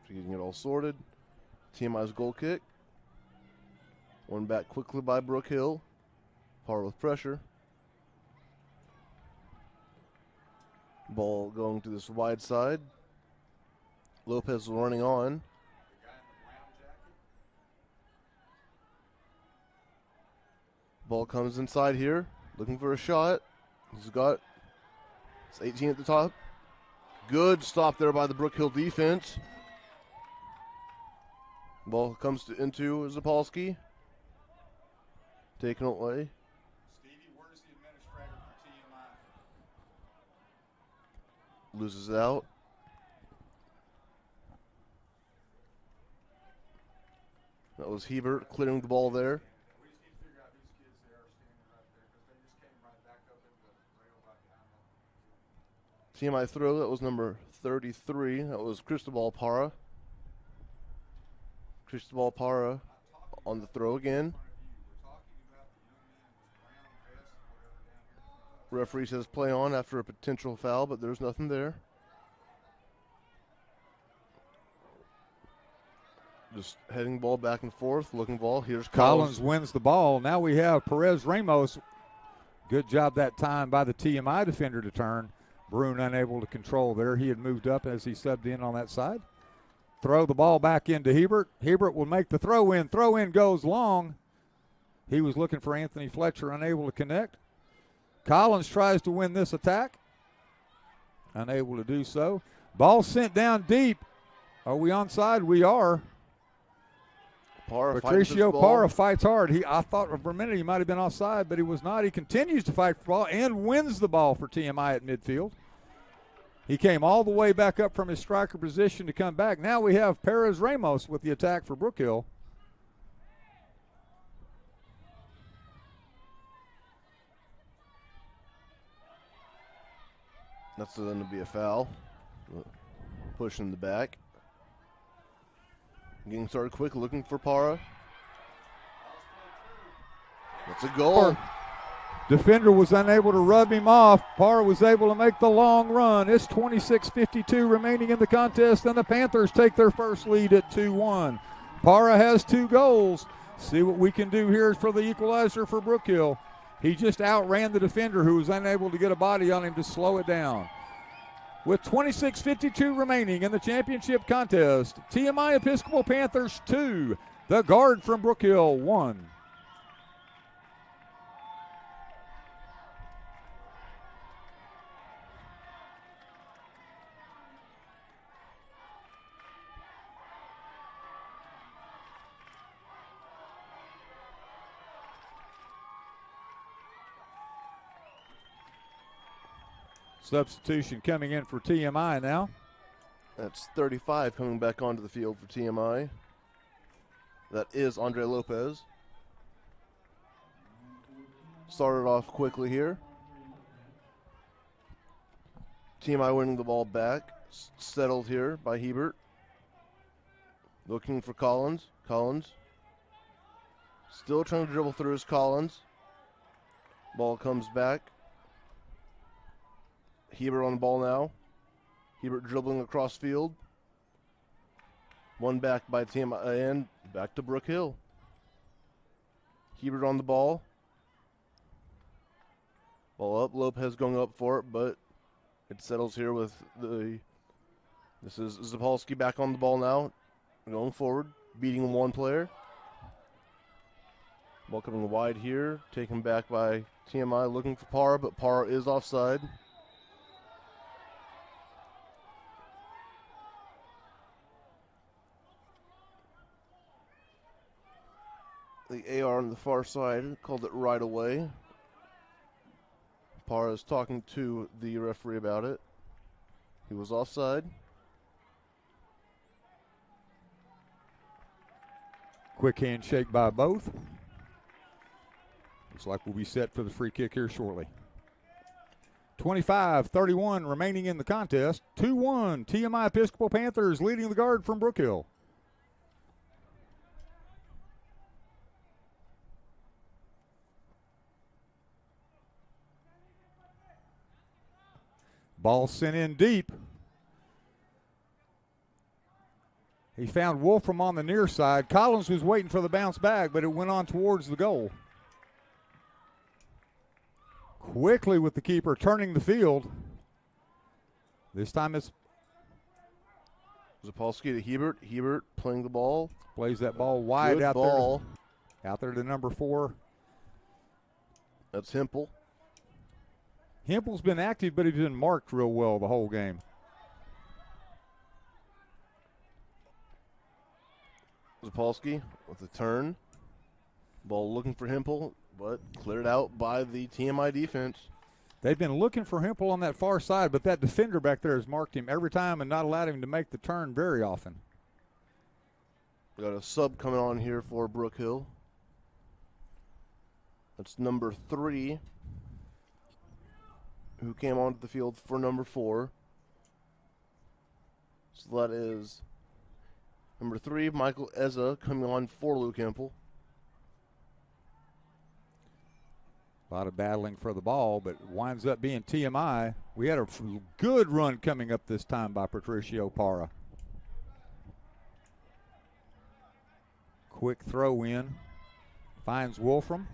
B: getting it all sorted, TMI's goal kick. One back quickly by Brook Hill. Par with pressure. Ball going to this wide side. Lopez running on. Ball comes inside here, looking for a shot. He's got, it's 18 at the top. Good stop there by the Brook Hill defense. Ball comes into Zapolsky. Taken away.
A: Stevie, where's the administrator for TMI?
B: Loses it out. That was Hebert clearing the ball there.
A: We just need to figure out whose kids they are standing right there because they just came right back up into the rail right behind them.
B: TMI throw, that was number 33. That was Cristobal Parra. Cristobal Parra on the throw again. Referee says play on after a potential foul, but there's nothing there. Just heading ball back and forth, looking ball. Here's
A: Collins wins the ball. Now we have Perez Ramos. Good job that time by the TMI defender to turn. Brune unable to control there. He had moved up as he subbed in on that side. Throw the ball back into Hebert. Hebert will make the throw in. Throw in goes long. He was looking for Anthony Fletcher, unable to connect. Collins tries to win this attack. Unable to do so. Ball sent down deep. Are we onside? We are. Patricio Parra fights hard. I thought for a minute he might have been offside, but he was not. He continues to fight for the ball and wins the ball for TMI at midfield. He came all the way back up from his striker position to come back. Now we have Perez Ramos with the attack for Brook Hill.
B: That's going to be a foul. Push in the back. Getting started quick, looking for Parra. That's a goal.
A: Defender was unable to rub him off. Parra was able to make the long run. It's 26:52 remaining in the contest, and the Panthers take their first lead at 2-1. Parra has 2 goals. See what we can do here for the equalizer for Brook Hill. He just outran the defender who was unable to get a body on him to slow it down. With 26:52 remaining in the championship contest, TMI Episcopal Panthers 2, the Guard from Brook Hill 1. Substitution coming in for TMI now.
B: That's 35 coming back onto the field for TMI. That is Andre Lopez. Started off quickly here. TMI winning the ball back. Settled here by Hebert. Looking for Collins. Collins. Still trying to dribble through his Collins. Ball comes back. Hebert on the ball now. Hebert dribbling across field. One back by TMI and back to Brook Hill. Hebert on the ball. Ball up. Lopez going up for it, but it settles here with the... This is Zapolsky back on the ball now. Going forward. Beating one player. Ball coming wide here. Taken back by TMI. Looking for Parra, but Parra is offside. The AR on the far side called it right away. Parra is talking to the referee about it. He was offside.
A: Quick handshake by both. Looks like we'll be set for the free kick here shortly. 25-31 remaining in the contest. 2-1 TMI Episcopal Panthers leading the guard from Brook Hill. Ball sent in deep. He found Wolfram on the near side. Collins was waiting for the bounce back, but it went on towards the goal. Quickly with the keeper turning the field. This time it's
B: Zapolsky to Hebert. Hebert playing the ball.
A: Plays that ball wide.
B: Good
A: out
B: ball.
A: there. Out there to number 4.
B: That's Hempel.
A: Hempel's been active, but he's been marked real well the whole game.
B: Zapolsky with a turn. Ball looking for Hempel, but cleared out by the TMI defense.
A: They've been looking for Hempel on that far side, but that defender back there has marked him every time and not allowed him to make the turn very often.
B: We got a sub coming on here for Brook Hill. That's number 3, who came onto the field for number 4. So that is number 3, Michael Eza, coming on for Luke Hempel.
A: A lot of battling for the ball, but it winds up being TMI. We had a good run coming up this time by Patricio Parra. Quick throw in. Finds Wolfram.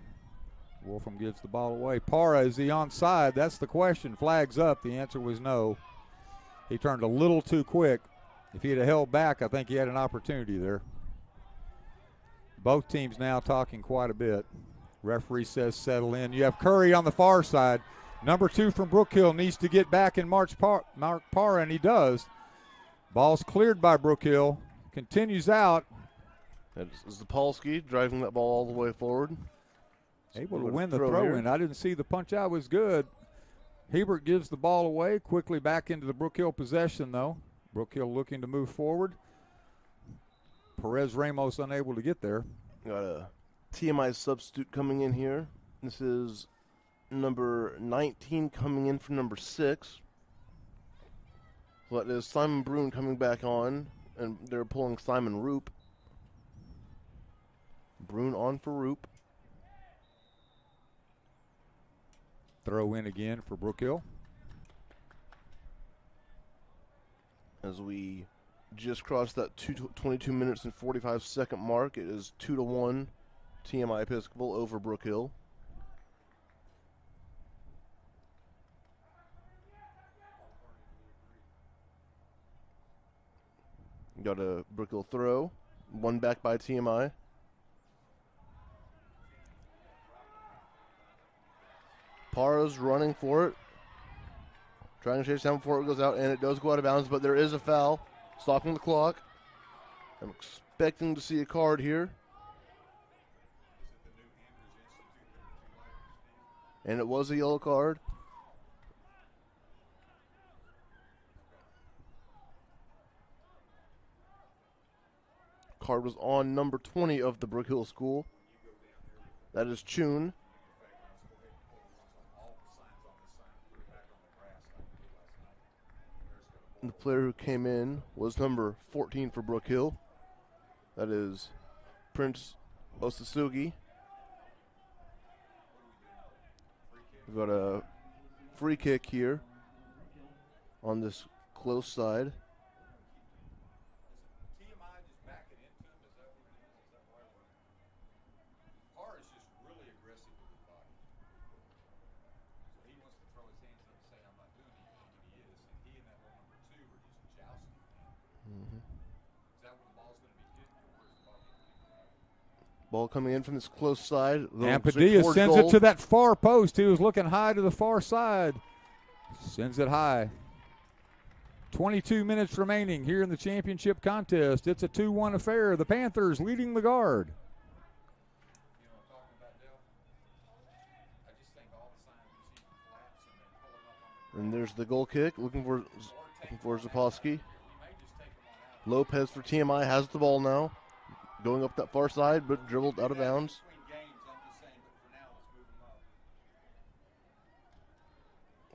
A: Wolfram gives the ball away. Parra, is he onside? That's the question. Flags up. The answer was no. He turned a little too quick. If he had held back, I think he had an opportunity there. Both teams now talking quite a bit. Referee says settle in. You have Curry on the far side. Number 2 from Brook Hill needs to get back and mark Parra, and he does. Ball's cleared by Brook Hill. Continues out.
B: That's Zapolsky driving that ball all the way forward.
A: Able to win the throw-in. I didn't see the punch-out was good. Hebert gives the ball away. Quickly back into the Brook Hill possession, though. Brook Hill looking to move forward. Perez Ramos unable to get there.
B: Got a TMI substitute coming in here. This is number 19 coming in for number 6. So that is Simon Brune coming back on, and they're pulling Simon Roop. Brune on for Roop.
A: Throw in again for Brook Hill.
B: As we just crossed that 22 minutes and 45-second mark, it is 2-1 TMI Episcopal over Brook Hill. Got a Brook Hill throw. One back by TMI. Parra's running for it. Trying to chase down before it goes out, and it does go out of bounds, but there is a foul. Stopping the clock. I'm expecting to see a card here. And it was a yellow card. card was on number 20 of the Brook Hill School. That is Chun. And the player who came in was number 14 for Brook Hill. That is Prince Osasugi. We've got a free kick here on this close side. Ball coming in from this close side.
A: And Padilla sends it to that far post. He was looking high to the far side. Sends it high. 22 minutes remaining here in the championship contest. It's a 2-1 affair. The Panthers leading the guard.
B: And there's the goal kick. Looking for Zapolsky. Lopez for TMI has the ball now. Going up that far side, but dribbled out of bounds.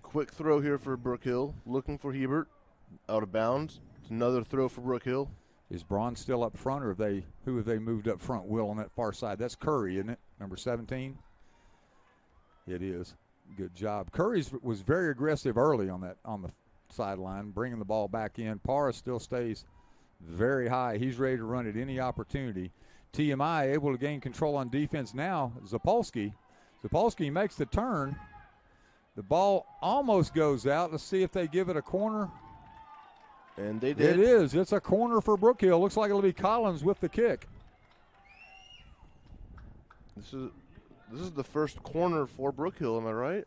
B: Quick throw here for Brook Hill. Looking for Hebert. Out of bounds. It's another throw for Brook Hill.
A: Is Braun still up front, or who have they moved up front, Will, on that far side? That's Curry, isn't it? Number 17? It is. Good job. Curry was very aggressive early on the sideline, bringing the ball back in. Parra still stays very high. He's ready to run at any opportunity. TMI able to gain control on defense now. Zapolsky makes the turn. The ball almost goes out. Let's see if they give it a corner.
B: And they did.
A: It is. It's a corner for Brook Hill. Looks like it'll be Collins with the kick.
B: This is the first corner for Brook Hill, am I right?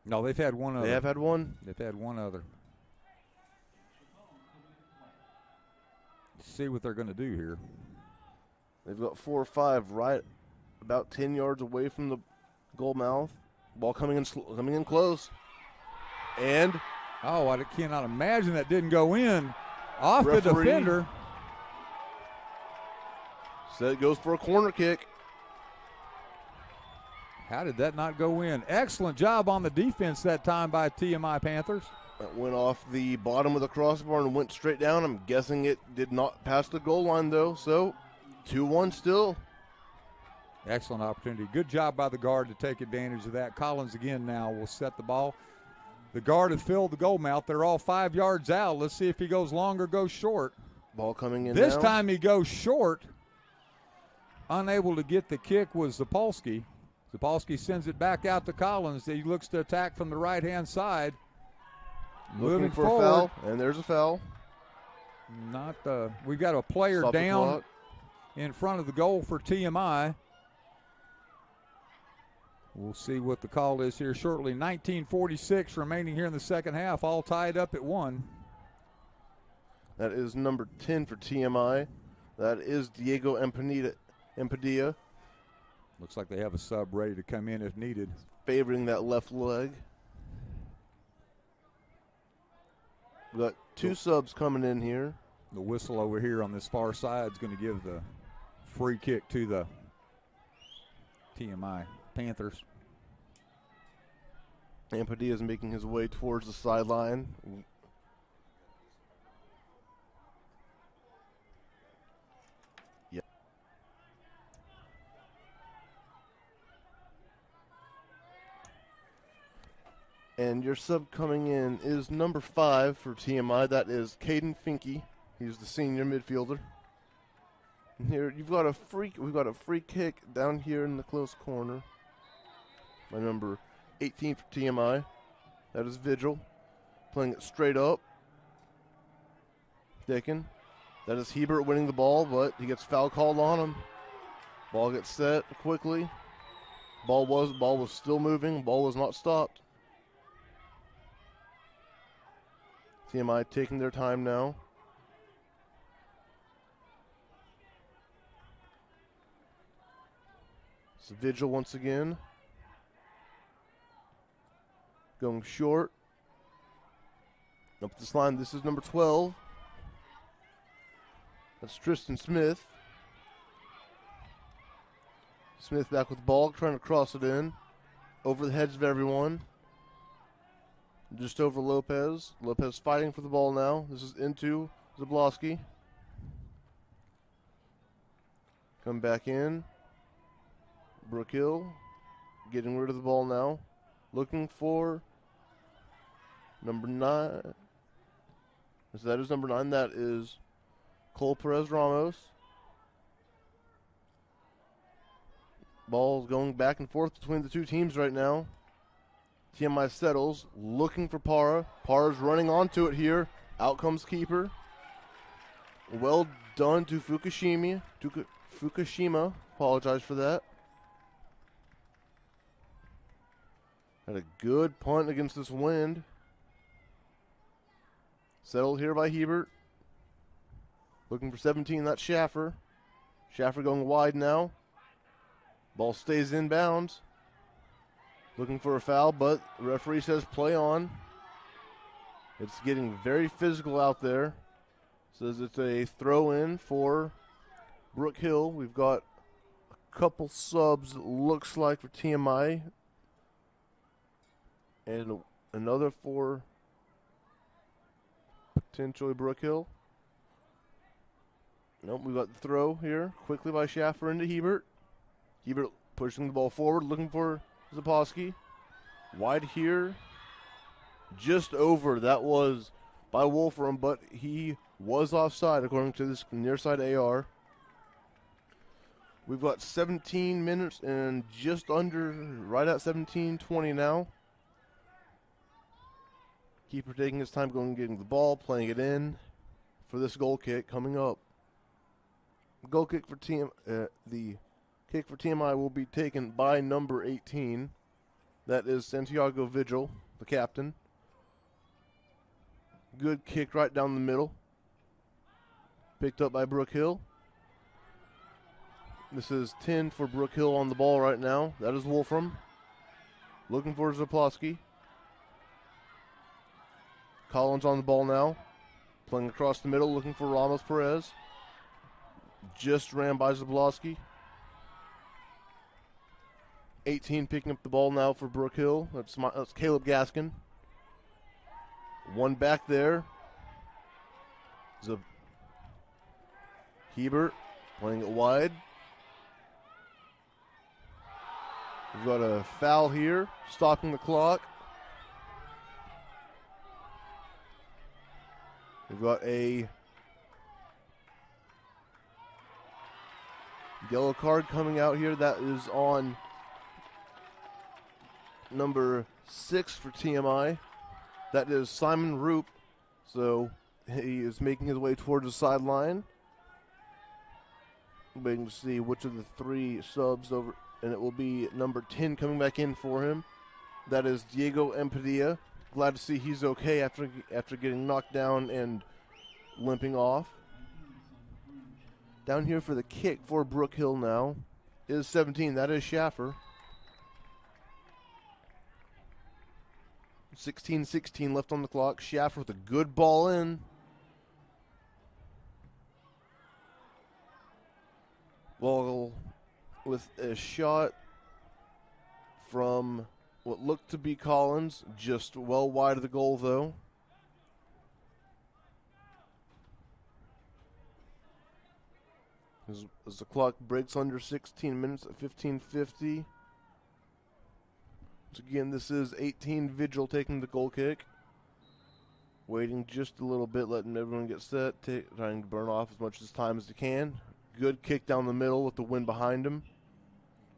A: No, they've had one other.
B: They have had one?
A: They've had one other. Let's see what they're going to do here.
B: They've got 4 or 5 right about 10 yards away from the goal mouth. Ball coming in close. And
A: oh, I cannot imagine that didn't go in. Off the
B: referee
A: defender.
B: said it goes for a corner kick.
A: How did that not go in? Excellent job on the defense that time by TMI Panthers.
B: That went off the bottom of the crossbar and went straight down. I'm guessing it did not pass the goal line, though. So 2-1 still.
A: Excellent opportunity. Good job by the guard to take advantage of that. Collins again now will set the ball. The guard has filled the goal mouth. They're all 5 yards out. Let's see if he goes long or goes short.
B: Ball coming in
A: This
B: now.
A: time he goes short. Unable to get the kick was Zapolsky. Zapolsky sends it back out to Collins. He looks to attack from the right-hand side.
B: Looking for
A: forward.
B: a foul, and there's a foul.
A: We've got a player
B: Stop the
A: down
B: clock.
A: in front of the goal for TMI. We'll see what the call is here shortly. 19:46 remaining here in the second half, all tied up at 1.
B: That is number 10 for TMI. That is Diego Empadilla,
A: Looks like they have a sub ready to come in if needed.
B: favoring that left leg. We got 2 subs coming in here.
A: The whistle over here on this far side is going to give the free kick to the TMI Panthers.
B: And Padilla's making his way towards the sideline. Yeah. And your sub coming in is number 5 for TMI. That is Caden Finke. He's the senior midfielder. And here we've got a free kick down here in the close corner by number 18 for TMI. That is Vigil. Playing it straight up. Dickin. That is Hebert winning the ball, but he gets foul called on him. Ball gets set quickly. Ball was still moving. Ball was not stopped. TMI taking their time now. It's Vigil once again. Going short. Up this line, this is number 12. That's Tristan Smith. Smith back with the ball, trying to cross it in. Over the heads of everyone. Just over Lopez. Lopez fighting for the ball now. This is into Zablosky. Come back in. Brook Hill getting rid of the ball now. Looking for number 9. So that is number 9. That is Cole Perez Ramos. Ball's going back and forth between the two teams right now. TMI settles, looking for Para. Para's running onto it here. Out comes keeper. Well done to Fukushima. Apologize for that. Had a good punt against this wind. Settled here by Hebert. Looking for 17, that's Schaffer. Schaffer going wide now. Ball stays in bounds. Looking for a foul, but the referee says play on. It's getting very physical out there. Says it's a throw in for Brook Hill. We've got a couple subs, it looks like, for TMI. And another for potentially Brook Hill. Nope, we've got the throw here. Quickly by Schaffer into Hebert. Hebert pushing the ball forward, looking for Zaposki. Wide here. Just over. That was by Wolfram, but he was offside according to this near side AR. We've got 17 minutes and just under, right at 17:20 now. Keeper taking his time going getting the ball, playing it in for this goal kick coming up. Goal kick for the kick for TMI will be taken by number 18. That is Santiago Vigil, the captain. Good kick right down the middle. Picked up by Brook Hill. This is 10 for Brook Hill on the ball right now. That is Wolfram. Looking for Zaplowski. Collins on the ball now. Playing across the middle, looking for Ramos Perez. Just ran by Zablosky. 18 picking up the ball now for Brook Hill. That's Caleb Gaskin. One back there. Hebert playing it wide. We've got a foul here, stopping the clock. We've got a yellow card coming out here. That is on number 6 for TMI. That is Simon Roop. So he is making his way towards the sideline. Waiting to see which of the 3 subs over, and it will be number 10 coming back in for him. That is Diego Empadilla. Glad to see he's okay after getting knocked down and limping off. Down here for the kick for Brook Hill now is 17. That is Schaffer. 16-16 left on the clock. Schaffer with a good ball in. Ball with a shot from what looked to be Collins, just well wide of the goal though. As the clock breaks under 16 minutes at 15:50. Once again, this is 18 Vigil taking the goal kick. Waiting just a little bit, letting everyone get set, trying to burn off as much as time as they can. Good kick down the middle with the wind behind him.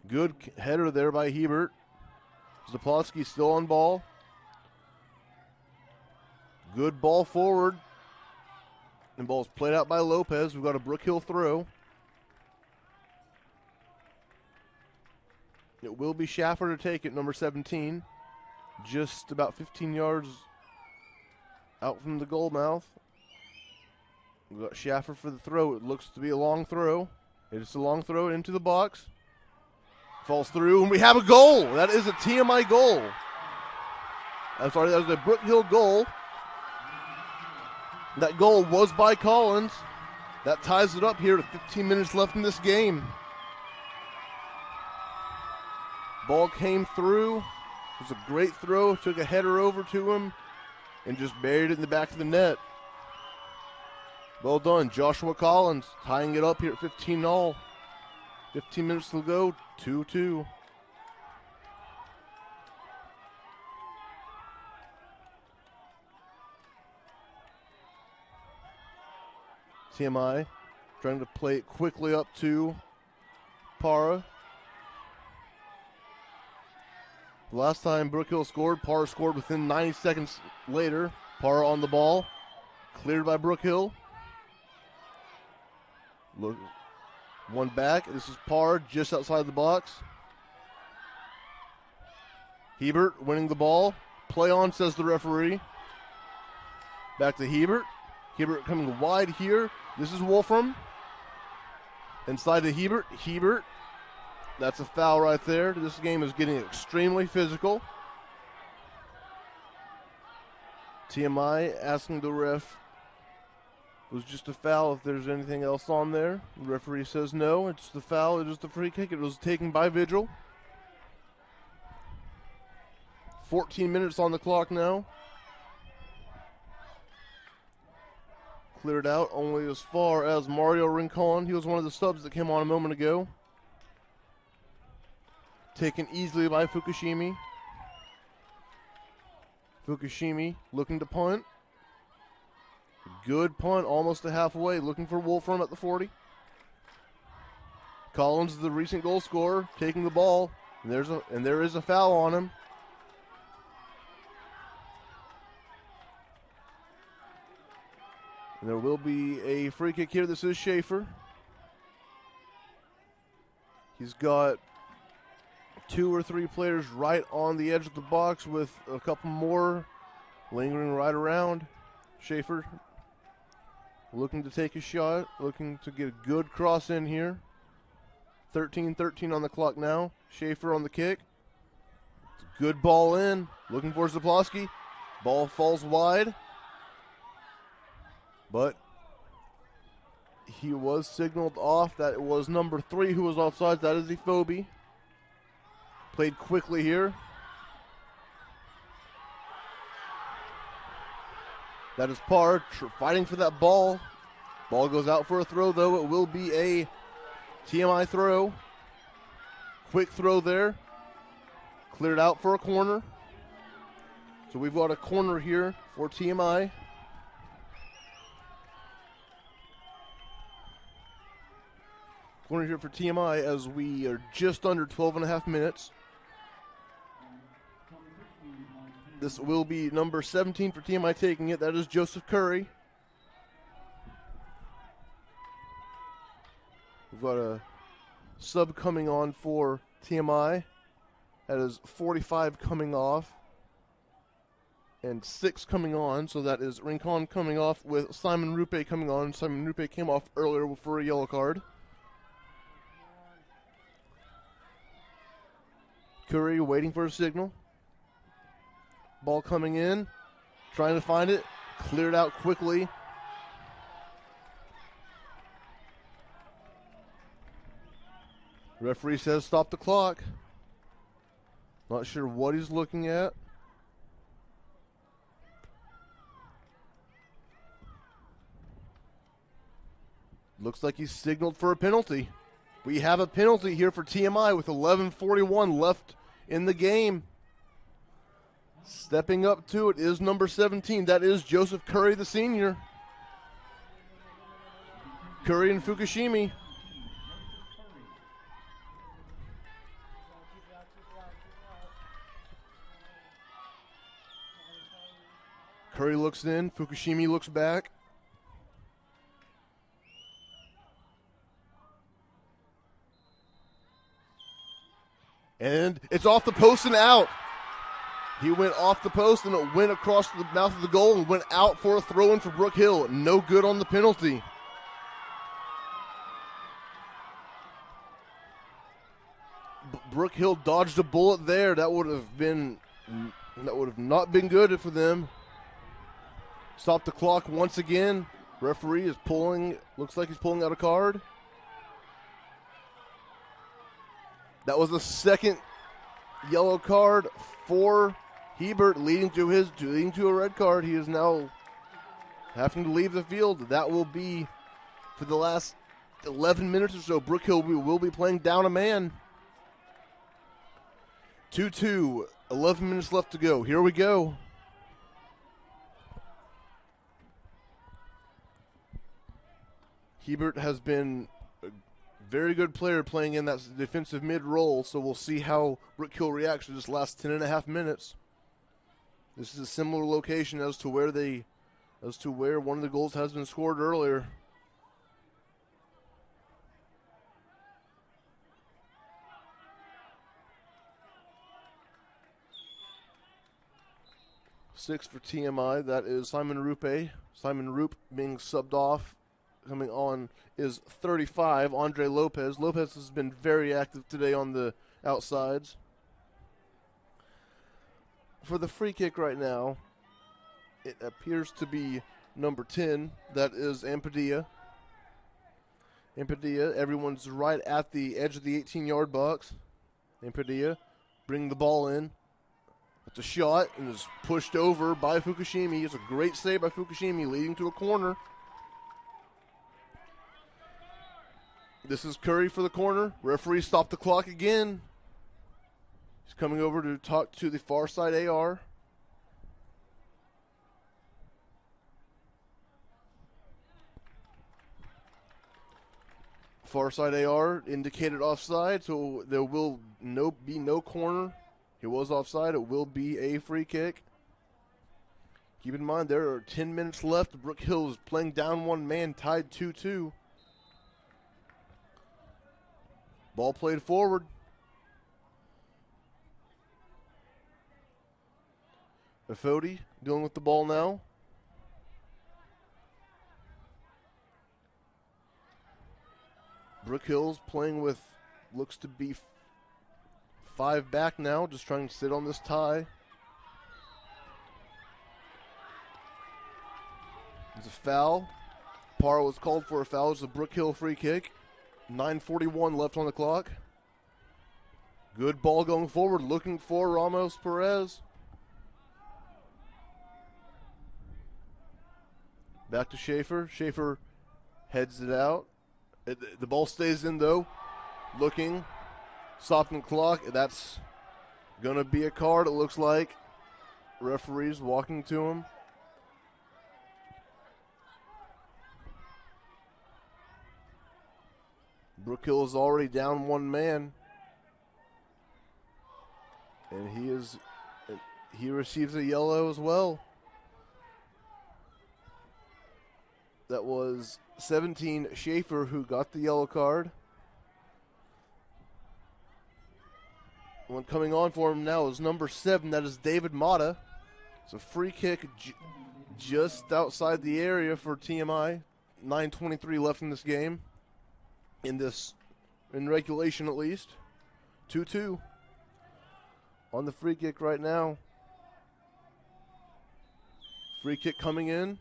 B: Good header there by Hebert. Zaplowski still on ball. Good ball forward. And ball's played out by Lopez. We've got a Brook Hill throw. It will be Schaffer to take it, number 17. Just about 15 yards out from the goal mouth. We've got Schaffer for the throw. It looks to be a long throw. It's a long throw into the box. Falls through, and we have a goal. That is a TMI goal. I'm sorry, that was a Brook Hill goal. That goal was by Collins. That ties it up here with 15 minutes left in this game. Ball came through. It was a great throw. Took a header over to him and just buried it in the back of the net. Well done, Joshua Collins tying it up here at 15-all. 15 minutes to go, 2-2. TMI trying to play it quickly up to Para. The last time Brook Hill scored, Para scored within 90 seconds later. Para on the ball, cleared by Brook Hill. Look, one back. This is Para just outside the box. Hebert winning the ball. Play on, says the referee. Back to Hebert. Hebert coming wide here. This is Wolfram. Inside to Hebert. Hebert. That's a foul right there. This game is getting extremely physical. TMI asking the ref, it was just a foul if there's anything else on there. The referee says no, it's the foul, it is the free kick. It was taken by Vigil. 14 minutes on the clock now. Cleared out only as far as Mario Rincon. He was one of the subs that came on a moment ago. Taken easily by Fukushimi. Fukushimi looking to punt. Good punt, almost to halfway. Looking for Wolfram at the 40. Collins is the recent goal scorer, taking the ball. And there is a foul on him. And there will be a free kick here. This is Schaefer. He's got 2 or 3 players right on the edge of the box with a couple more lingering right around. Schaefer looking to take a shot, looking to get a good cross in here. 13-13 on the clock now. Schaefer on the kick. Good ball in. Looking for Zaplowski. Ball falls wide. But he was signaled off. That it was number 3 who was offside. That is Ifobi. Played quickly here. That is Parr fighting for that ball. Ball goes out for a throw, though. It will be a TMI throw. Quick throw there. Cleared out for a corner. So we've got a corner here for TMI. Corner here for TMI as we are just under 12 and a half minutes. This will be number 17 for TMI taking it. That is Joseph Curry. We've got a sub coming on for TMI. That is 45 coming off and 6 coming on. So that is Rincon coming off with Simon Rupe coming on. Simon Rupe came off earlier for a yellow card. Curry waiting for a signal. Ball coming in, trying to find it, cleared out quickly. Referee says stop the clock. Not sure what he's looking at. Looks like he's signaled for a penalty. We have a penalty here for TMI with 11:41 left in the game. Stepping up to it is number 17. That is Joseph Curry, the senior. Curry and Fukushimi. Curry looks in. Fukushimi looks back. And it's off the post and out. He went off the post and it went across the mouth of the goal and went out for a throw-in for Brook Hill. No good on the penalty. Brook Hill dodged a bullet there. That would have not been good for them. Stop the clock once again. Referee is pulling, looks like he's pulling out a card. That was the second yellow card for Hebert, leading to a red card. He is now having to leave the field. That will be for the last 11 minutes or so. Brook Hill will be playing down a man. 2-2, 11 minutes left to go. Here we go. Hebert has been a very good player playing in that defensive mid role, so we'll see how Brook Hill reacts to this last 10.5 minutes. This is a similar location as to where one of the goals has been scored earlier. Six for TMI. That is Simon Rupe. Simon Rupe being subbed off. Coming on is 35, Andre Lopez. Lopez has been very active today on the outsides. For the free kick right now, it appears to be number 10. That is Ampadilla. Ampadilla, everyone's right at the edge of the 18-yard box. Ampadilla bring the ball in. It's a shot and is pushed over by Fukushimi. It's a great save by Fukushimi, leading to a corner. This is Curry for the corner. Referee stopped the clock again. He's coming over to talk to the far side AR. Far side AR indicated offside, so there will be no corner. He was offside. It will be a free kick. Keep in mind there are 10 minutes left. Brook Hill is playing down one man, tied 2-2. Ball played forward. Afodi dealing with the ball now. Brook Hill's playing with, looks to be 5 back now, just trying to sit on this tie. It's a foul. Parra was called for a foul. It's a Brook Hill free kick. 9:41 left on the clock. Good ball going forward, looking for Ramos Perez. Back to Schaefer. Schaefer heads it out. The ball stays in though. Looking. Stopping the clock. That's going to be a card, it looks like. Referee's walking to him. Brook Hill is already down one man. And he receives a yellow as well. That was 17 Schaefer who got the yellow card. One coming on for him now is number 7. That is David Mata. It's a free kick just outside the area for TMI. 9:23 left in this game. In regulation at least. 2-2. On the free kick right now. Free kick coming in.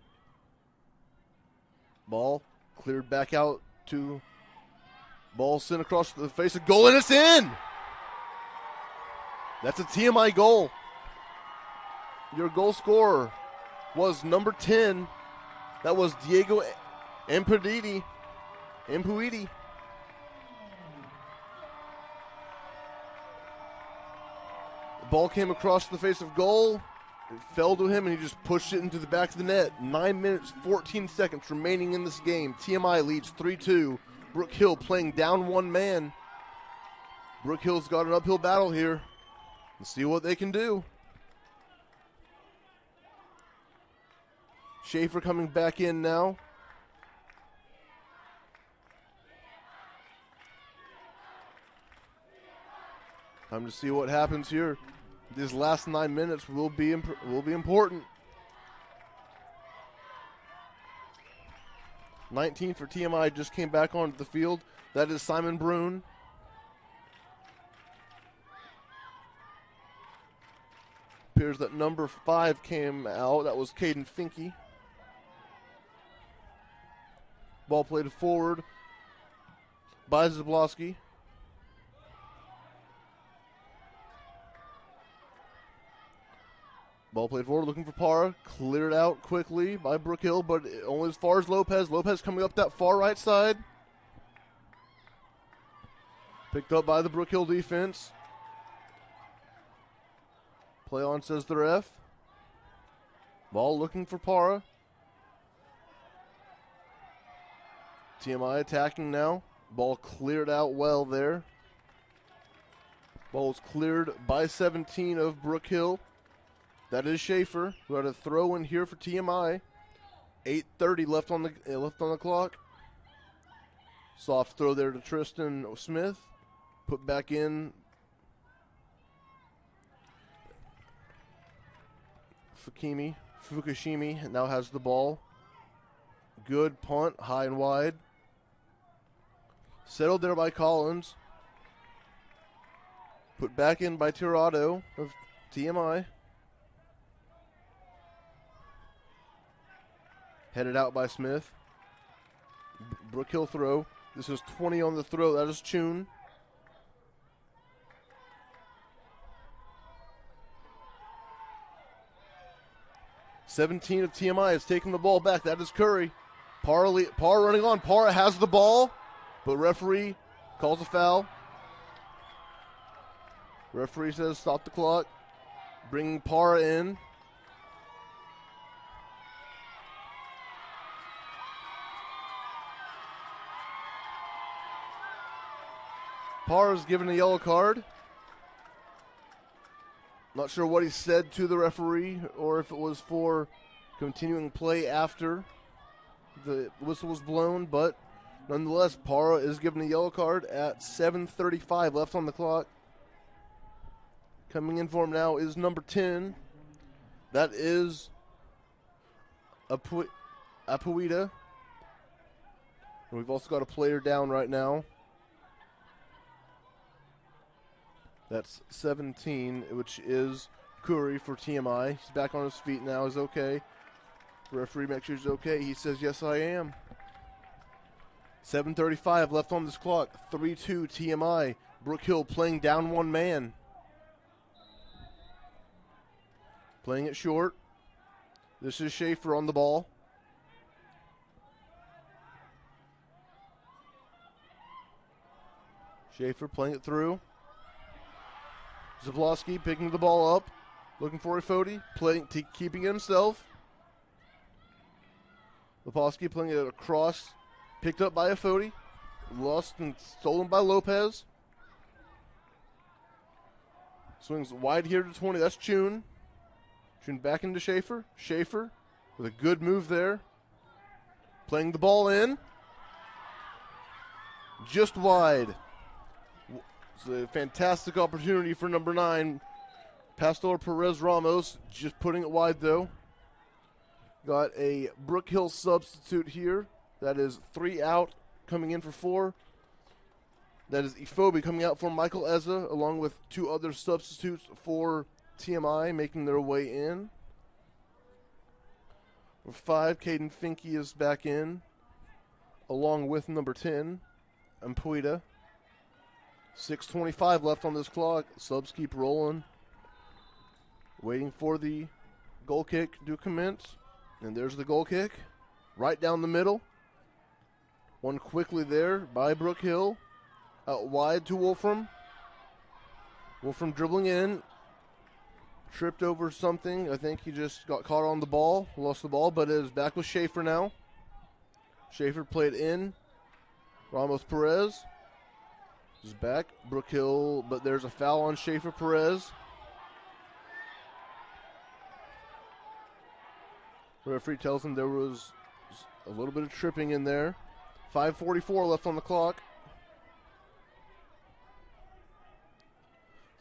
B: Ball cleared back out to ball sent across the face of goal, and it's in! That's a TMI goal. Your goal scorer was number 10. That was Diego Empuidi. The ball came across the face of goal. It fell to him, and he just pushed it into the back of the net. 9 minutes, 14 seconds remaining in this game. TMI leads 3-2. Brook Hill playing down one man. Brook Hill's got an uphill battle here. Let's see what they can do. Schaefer coming back in now. Time to see what happens here. These last 9 minutes will be important. 19 for TMI just came back onto the field. That is Simon Brune. Appears that number 5 came out. That was Caden Finke. Ball played forward by Zablosky. Ball played forward, looking for Parra. Cleared out quickly by Brook Hill, but only as far as Lopez. Lopez coming up that far right side. Picked up by the Brook Hill defense. Play on, says the ref. Ball looking for Parra. TMI attacking now. Ball cleared out well there. Ball is cleared by 17 of Brook Hill. That is Schaefer, who had a throw in here for TMI. 8:30 left on the clock. Soft throw there to Tristan Smith. Put back in. Fukushimi now has the ball. Good punt, high and wide. Settled there by Collins. Put back in by Tirado of TMI. Headed out by Smith. Brook Hill throw. This is 20 on the throw. That is Chun. "17 of TMI has taken the ball back. That is Curry. Parra running on. Parra has the ball, but referee calls a foul. Referee says stop the clock. Bringing Parra in. Parra's given a yellow card. Not sure what he said to the referee or if it was for continuing play after the whistle was blown, but nonetheless, Parra is given a yellow card at 7:35 left on the clock. Coming in for him now is number 10. That is Apuita. And we've also got a player down right now. That's 17, which is Curry for TMI. He's back on his feet now. He's okay. Referee makes sure he's okay. He says, yes, I am. 7:35 left on this clock. 3-2 TMI. Brook Hill playing down one man. Playing it short. This is Schaefer on the ball. Schaefer playing it through. Zablosky picking the ball up, looking for Ifodi, keeping it himself. Leposki playing it across, picked up by Ifodi, lost and stolen by Lopez. Swings wide here to 20, that's Chun. Chun back into Schaefer. Schaefer with a good move there. Playing the ball in. Just wide. It's a fantastic opportunity for number 9, Pastor Perez Ramos, just putting it wide though. Got a Brook Hill substitute here. That is 3 out, coming in for 4. That is Ifobi coming out for Michael Eza, along with 2 other substitutes for TMI making their way in. For 5, Caden Finke is back in, along with number 10, Ampuita. 6:25 left on this clock. Subs keep rolling. Waiting for the goal kick to commence. And there's the goal kick. Right down the middle. One quickly there by Brook Hill. Out wide to Wolfram. Wolfram dribbling in. Tripped over something. I think he just got caught on the ball. Lost the ball, but it is back with Schaefer now. Schaefer played in. Ramos Perez is back. Brook Hill, but there's a foul on Schaefer Perez. The referee tells him there was a little bit of tripping in there. 5:44 left on the clock.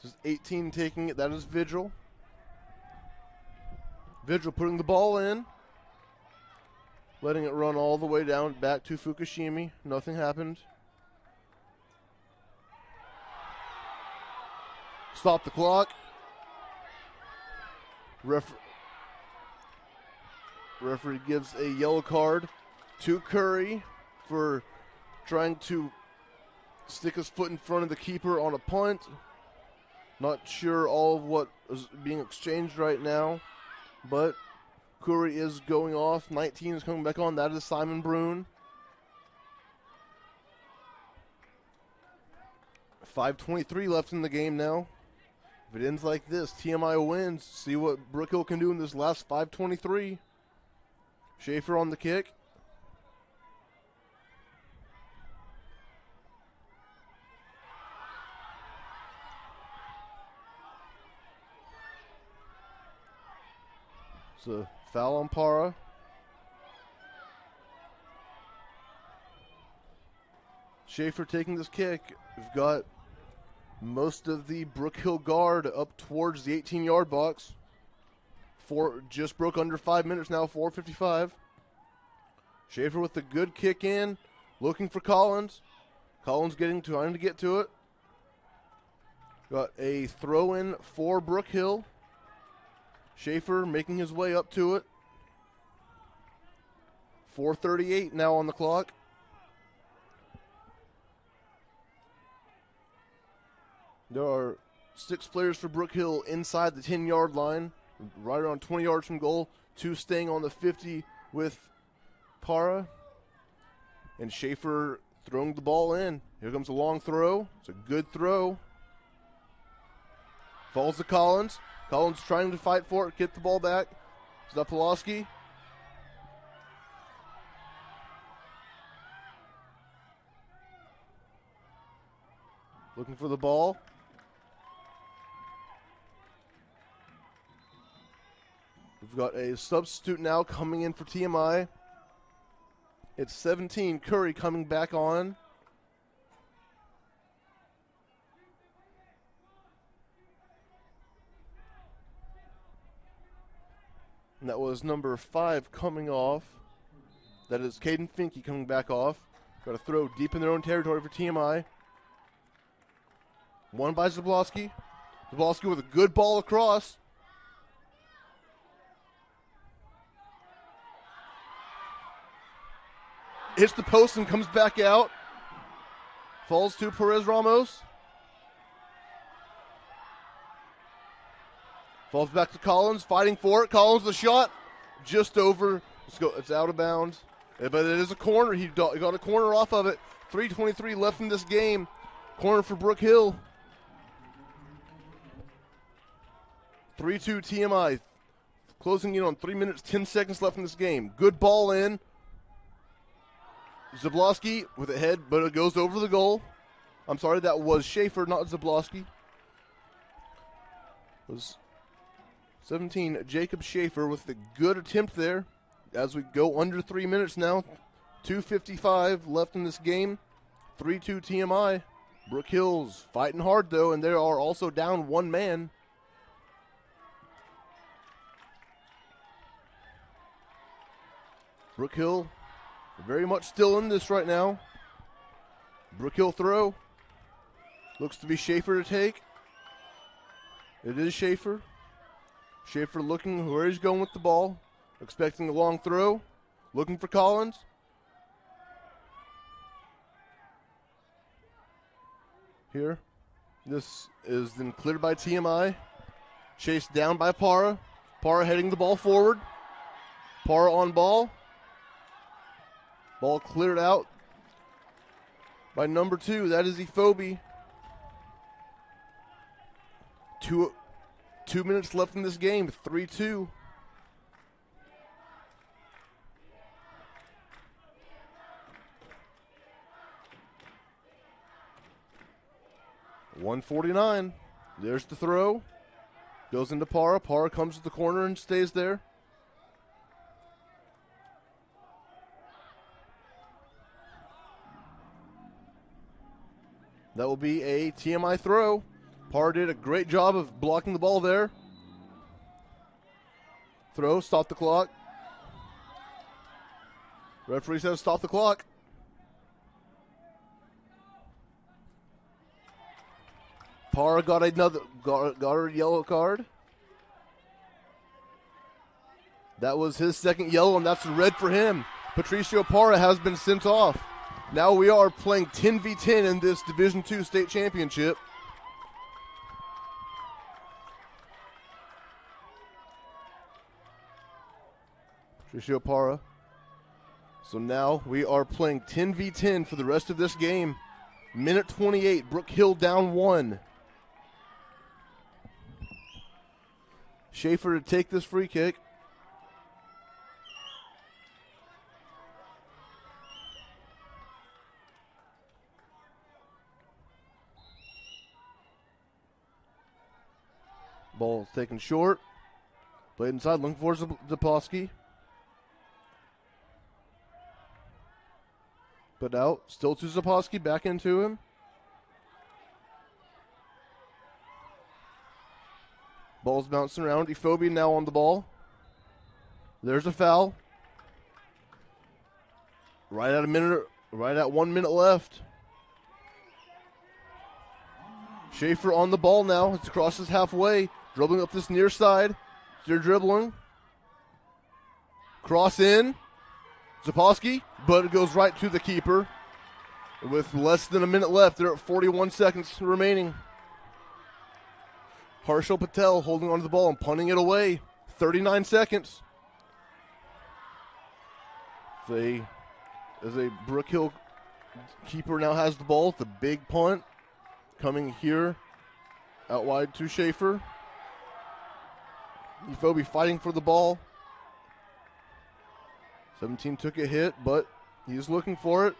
B: This is 18 taking it. That is Vigil. Vigil putting the ball in. Letting it run all the way down back to Fukushimi. Nothing happened. Stop the clock. Referee gives a yellow card to Curry for trying to stick his foot in front of the keeper on a punt. Not sure all of what is being exchanged right now, but Curry is going off. 19 is coming back on. That is Simon Brune. 5:23 left in the game now. If it ends like this, TMI wins. See what Brook Hill can do in this last 5:23. Schaefer on the kick. It's a foul on Para. Schaefer taking this kick. We've got most of the Brook Hill guard up towards the 18-yard box. Just broke under 5 minutes now, 4:55. Schaefer with the good kick in, looking for Collins. Collins trying to get to it. Got a throw in for Brook Hill. Schaefer making his way up to it. 4:38 now on the clock. There are 6 players for Brook Hill inside the 10-yard line, right around 20 yards from goal. 2 staying on the 50 with Para. And Schaefer throwing the ball in. Here comes a long throw. It's a good throw. Falls to Collins. Collins trying to fight for it, get the ball back. Zapolowski. Looking for the ball. We've got a substitute now coming in for TMI. It's 17, Curry coming back on. And that was number 5 coming off. That is Caden Finke coming back off. Got a throw deep in their own territory for TMI. One by Zablowski. Zablowski with a good ball across. Hits the post and comes back out. Falls to Perez Ramos. Falls back to Collins, fighting for it. Collins the shot, just over. Let's go. It's out of bounds, but it is a corner. He got a corner off of it. 3:23 left in this game. Corner for Brook Hill. 3-2 TMI. Closing in on 3 minutes, 10 seconds left in this game. Good ball in. Zablowski with a head, but it goes over the goal. I'm sorry, that was Schaefer, not Zablowski. It was 17, Jacob Schaefer with the good attempt there. As we go under 3 minutes now, 2:55 left in this game. 3-2 TMI. Brook Hill's fighting hard though, and they are also down 1 man. Brook Hill very much still in this right now. Brook Hill throw. Looks to be Schaefer to take. It is Schaefer. Schaefer looking where he's going with the ball. Expecting a long throw. Looking for Collins. Here. This is then cleared by TMI. Chased down by Para. Para heading the ball forward. Para on ball. Ball cleared out by number 2. That is Efobi. 2 minutes left in this game. 3-2. .149. There's the throw. Goes into Para. Para comes to the corner and stays there. That will be a TMI throw. Parr did a great job of blocking the ball there. Throw, stop the clock. Referee says stop the clock. Parr got a yellow card. That was his second yellow, and that's red for him. Patricio Parra has been sent off. Now we are playing 10v10 in this Division II state championship. Patricio Parra. So now we are playing 10v10 for the rest of this game. Minute 28, Brook Hill down 1. Schaefer to take this free kick. Ball taken short. Played inside, looking for Zaposki. But out, still to Zaposki, back into him. Ball's bouncing around. Ephobia now on the ball. There's a foul. Right at 1 minute left. Schaefer on the ball now. It's crosses halfway. Dribbling up this near side. They're dribbling. Cross in. Zaposki, but it goes right to the keeper. With less than a minute left, they're at 41 seconds remaining. Harshal Patel holding onto the ball and punting it away. 39 seconds. As a Brook Hill keeper now has the ball. The big punt coming here out wide to Schaefer. Ephobia fighting for the ball. 17 took a hit, but he's looking for it.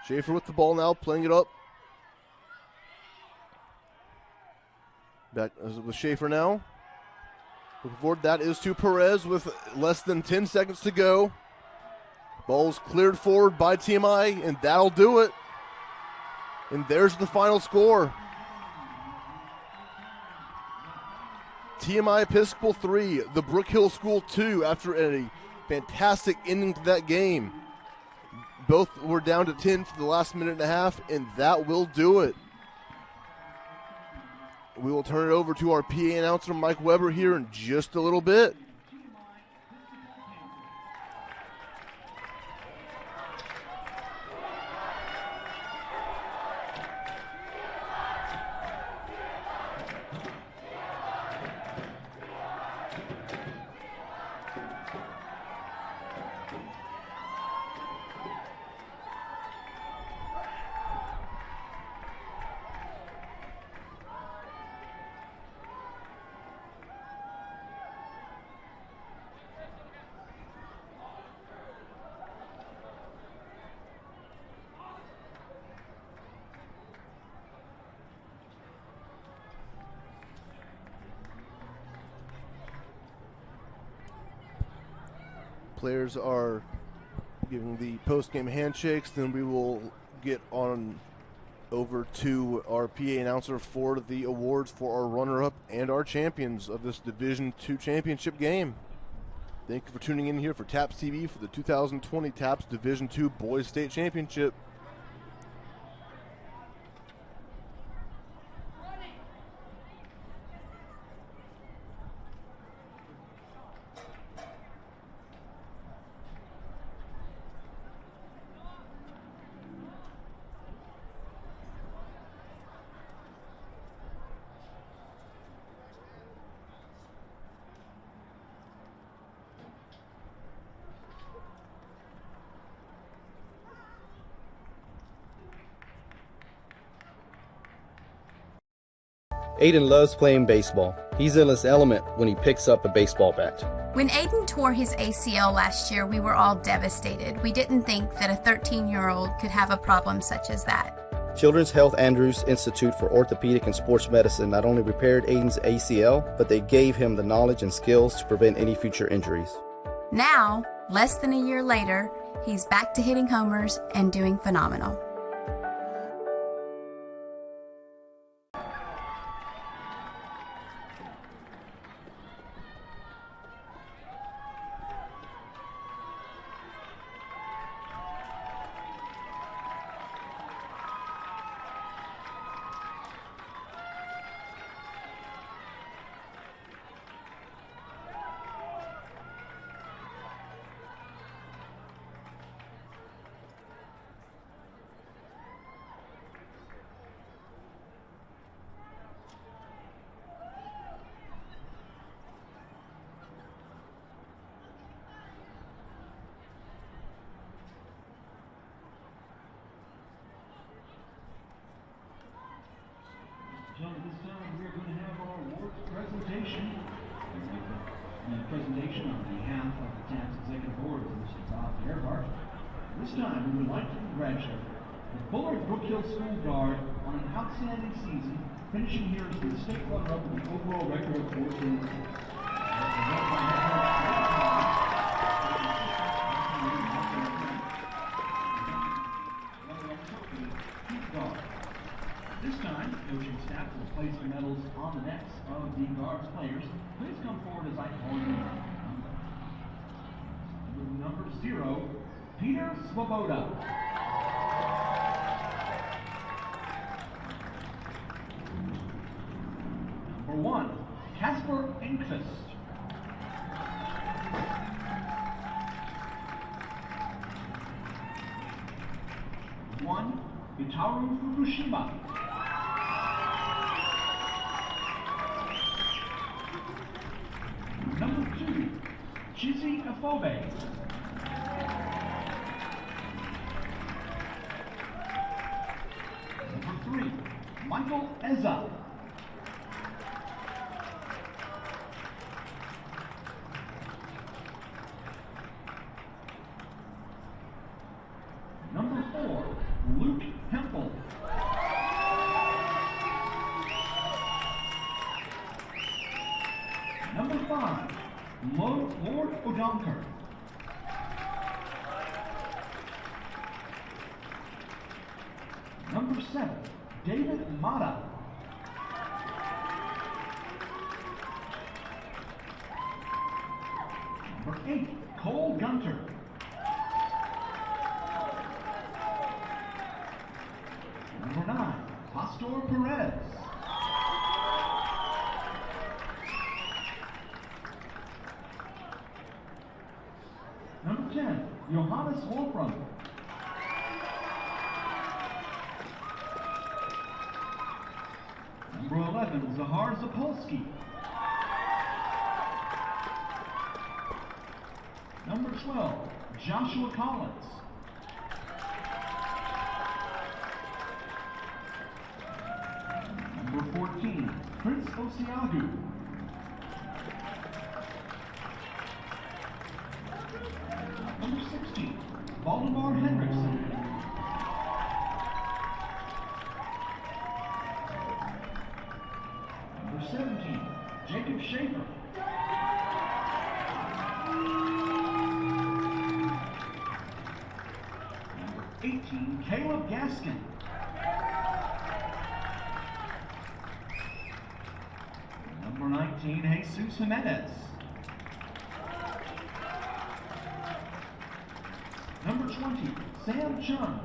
B: Schaefer with the ball now, playing it up. Back with Schaefer now. Looking forward, that is to Perez with less than 10 seconds to go. Ball's cleared forward by TMI, and that'll do it. And there's the final score. TMI Episcopal 3, the Brook Hill School 2, after a fantastic ending to that game. Both were down to 10 for the last minute and a half, and that will do it. We will turn it over to our PA announcer, Mike Weber, here in just a little bit. Players are giving the post-game handshakes, then we will get on over to our PA announcer for the awards for our runner-up and our champions of this Division II championship game. Thank you for tuning in here for TAPS TV for the 2020 TAPS Division II Boys State Championship.
D: Aiden loves playing baseball. He's in his element when he picks up a baseball bat.
E: When Aiden tore his ACL last year, we were all devastated. We didn't think that a 13-year-old could have a problem such as that.
D: Children's Health Andrews Institute for Orthopedic and Sports Medicine not only repaired Aiden's ACL, but they gave him the knowledge and skills to prevent any future injuries.
E: Now, less than a year later, he's back to hitting homers and doing phenomenal.
C: are going to have our awards presentation. And presentation on behalf of the TAPS Executive Board of Mr. Bob Earhart. This time we would like to congratulate the Bullard Brook Hill School Guard on an outstanding season, finishing here as the state runner-up with an overall record of 14 wins. This time, coaching staff will place the medals on the necks of the Guards players. Please come forward as I call you. Number 0, Peter Svoboda. Number 1, Casper Enquist. One, Itaru Fukushima. Number 2, Chizi Afobe. Number 3, Michael Eza. Number 4, Luke Hempel. Number 5, Lord Odonker. Number 7, David Mata. Number 8, Cole Gunter. Number 9, Pastor Perez. Number 10, Johannes Wolfram. Number 11, Zahar Zapolsky. Number 12, Joshua Collins. Number 14, Prince Osiagu. Number 16, Valdemar Henriksen. Number 17, Jacob Schaefer. Number 18, Caleb Gaskin. Number 19, Jesus Jimenez. Number 20, Sam Chung.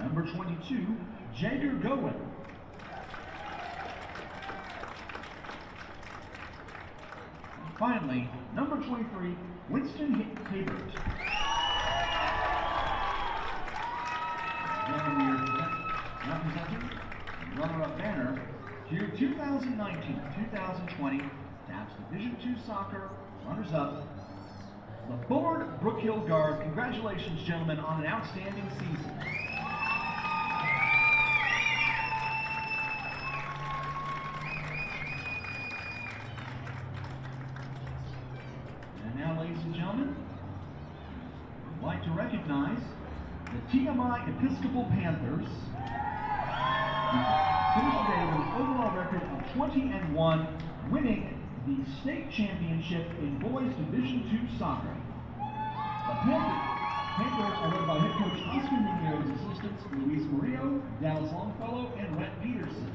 C: Number 22, Jager Gowen. And finally, number 23, Winston Habert. Now presenting runner-up banner here 2019-2020 TAPS Division II Soccer runners-up, the Bullard Brook Hill Guard. Congratulations, gentlemen, on an outstanding season. And now, ladies and gentlemen, I'd like to recognize the TMI Episcopal Panthers. Finished today with an overall record of 20-1, winning the state championship in boys Division II soccer. The Panthers are led by head coach Oscar Munoz, assistants Luis Murillo, Dallas Longfellow, and Rhett Peterson.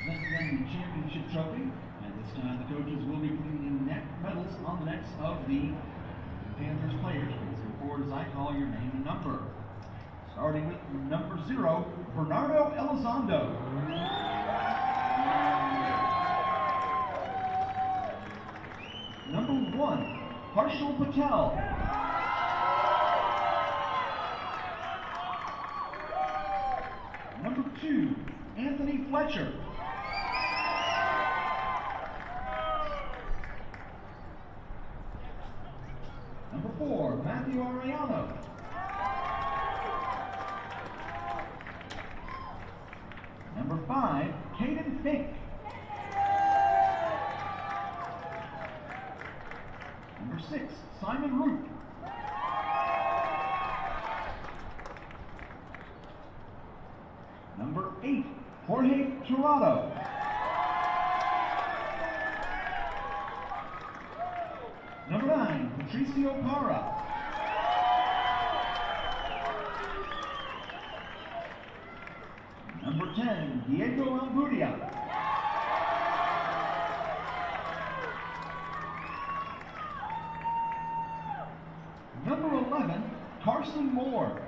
C: Let's then the championship trophy, and this time the coaches will be putting in medals on the necks of the Panthers players. Please go forward as I call your name and number. Starting with number 0, Bernardo Elizondo. Number 1, Harshal Patel. Number 2, Anthony Fletcher. Number 4, Matthew Arellano. Pink. Number 6, Simon Brook. Number 8, Jorge Tirado. Number 9, Patricio Parra. Number 10, Diego Alburia. Number 11, Carson Moore.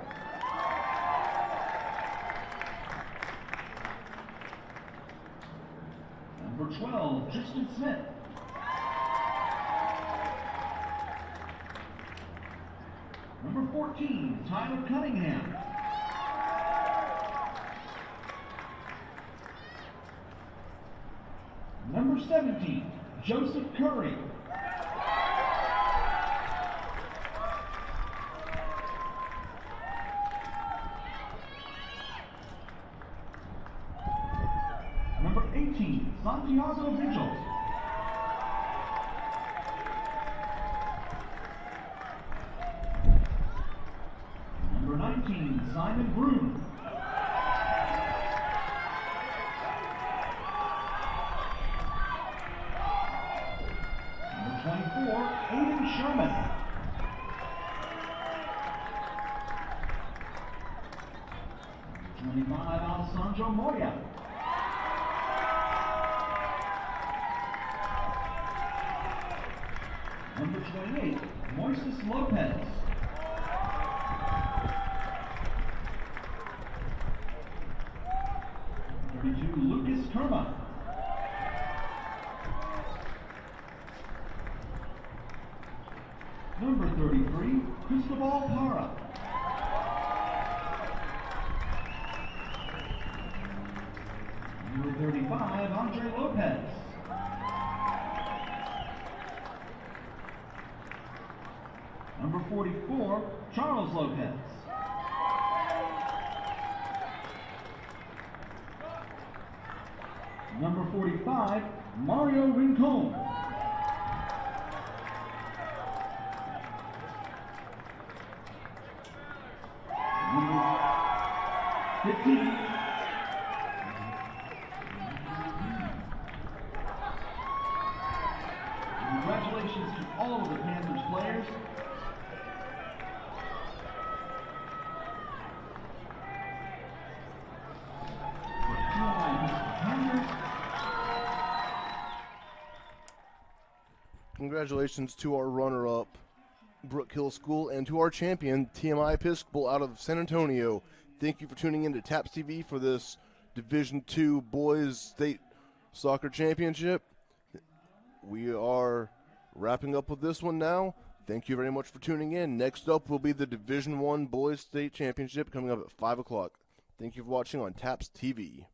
C: Number 12, Tristan Smith. Number 14, Tyler Cunningham. Number 17, Joseph Curry. Number 18, Santiago Vigil. Number 19, Simon Broom. Number 24, Aiden Sherman. Number 25, Alessandro Moya. Number 28, Moises Lopez. Number 32, Lucas Kerma. Number 33, Cristobal Parra. Number 35, Andre Lopez. Number 44, Charles Lopez. Number 45, Mario Rincon. Number 15, congratulations to all of the Panthers players.
B: Congratulations to our runner-up, Brook Hill School, and to our champion, TMI Episcopal out of San Antonio. Thank you for tuning in to TAPS TV for this Division II Boys State Soccer Championship. We are wrapping up with this one now. Thank you very much for tuning in. Next up will be the Division I Boys State Championship coming up at 5 o'clock. Thank you for watching on TAPS TV.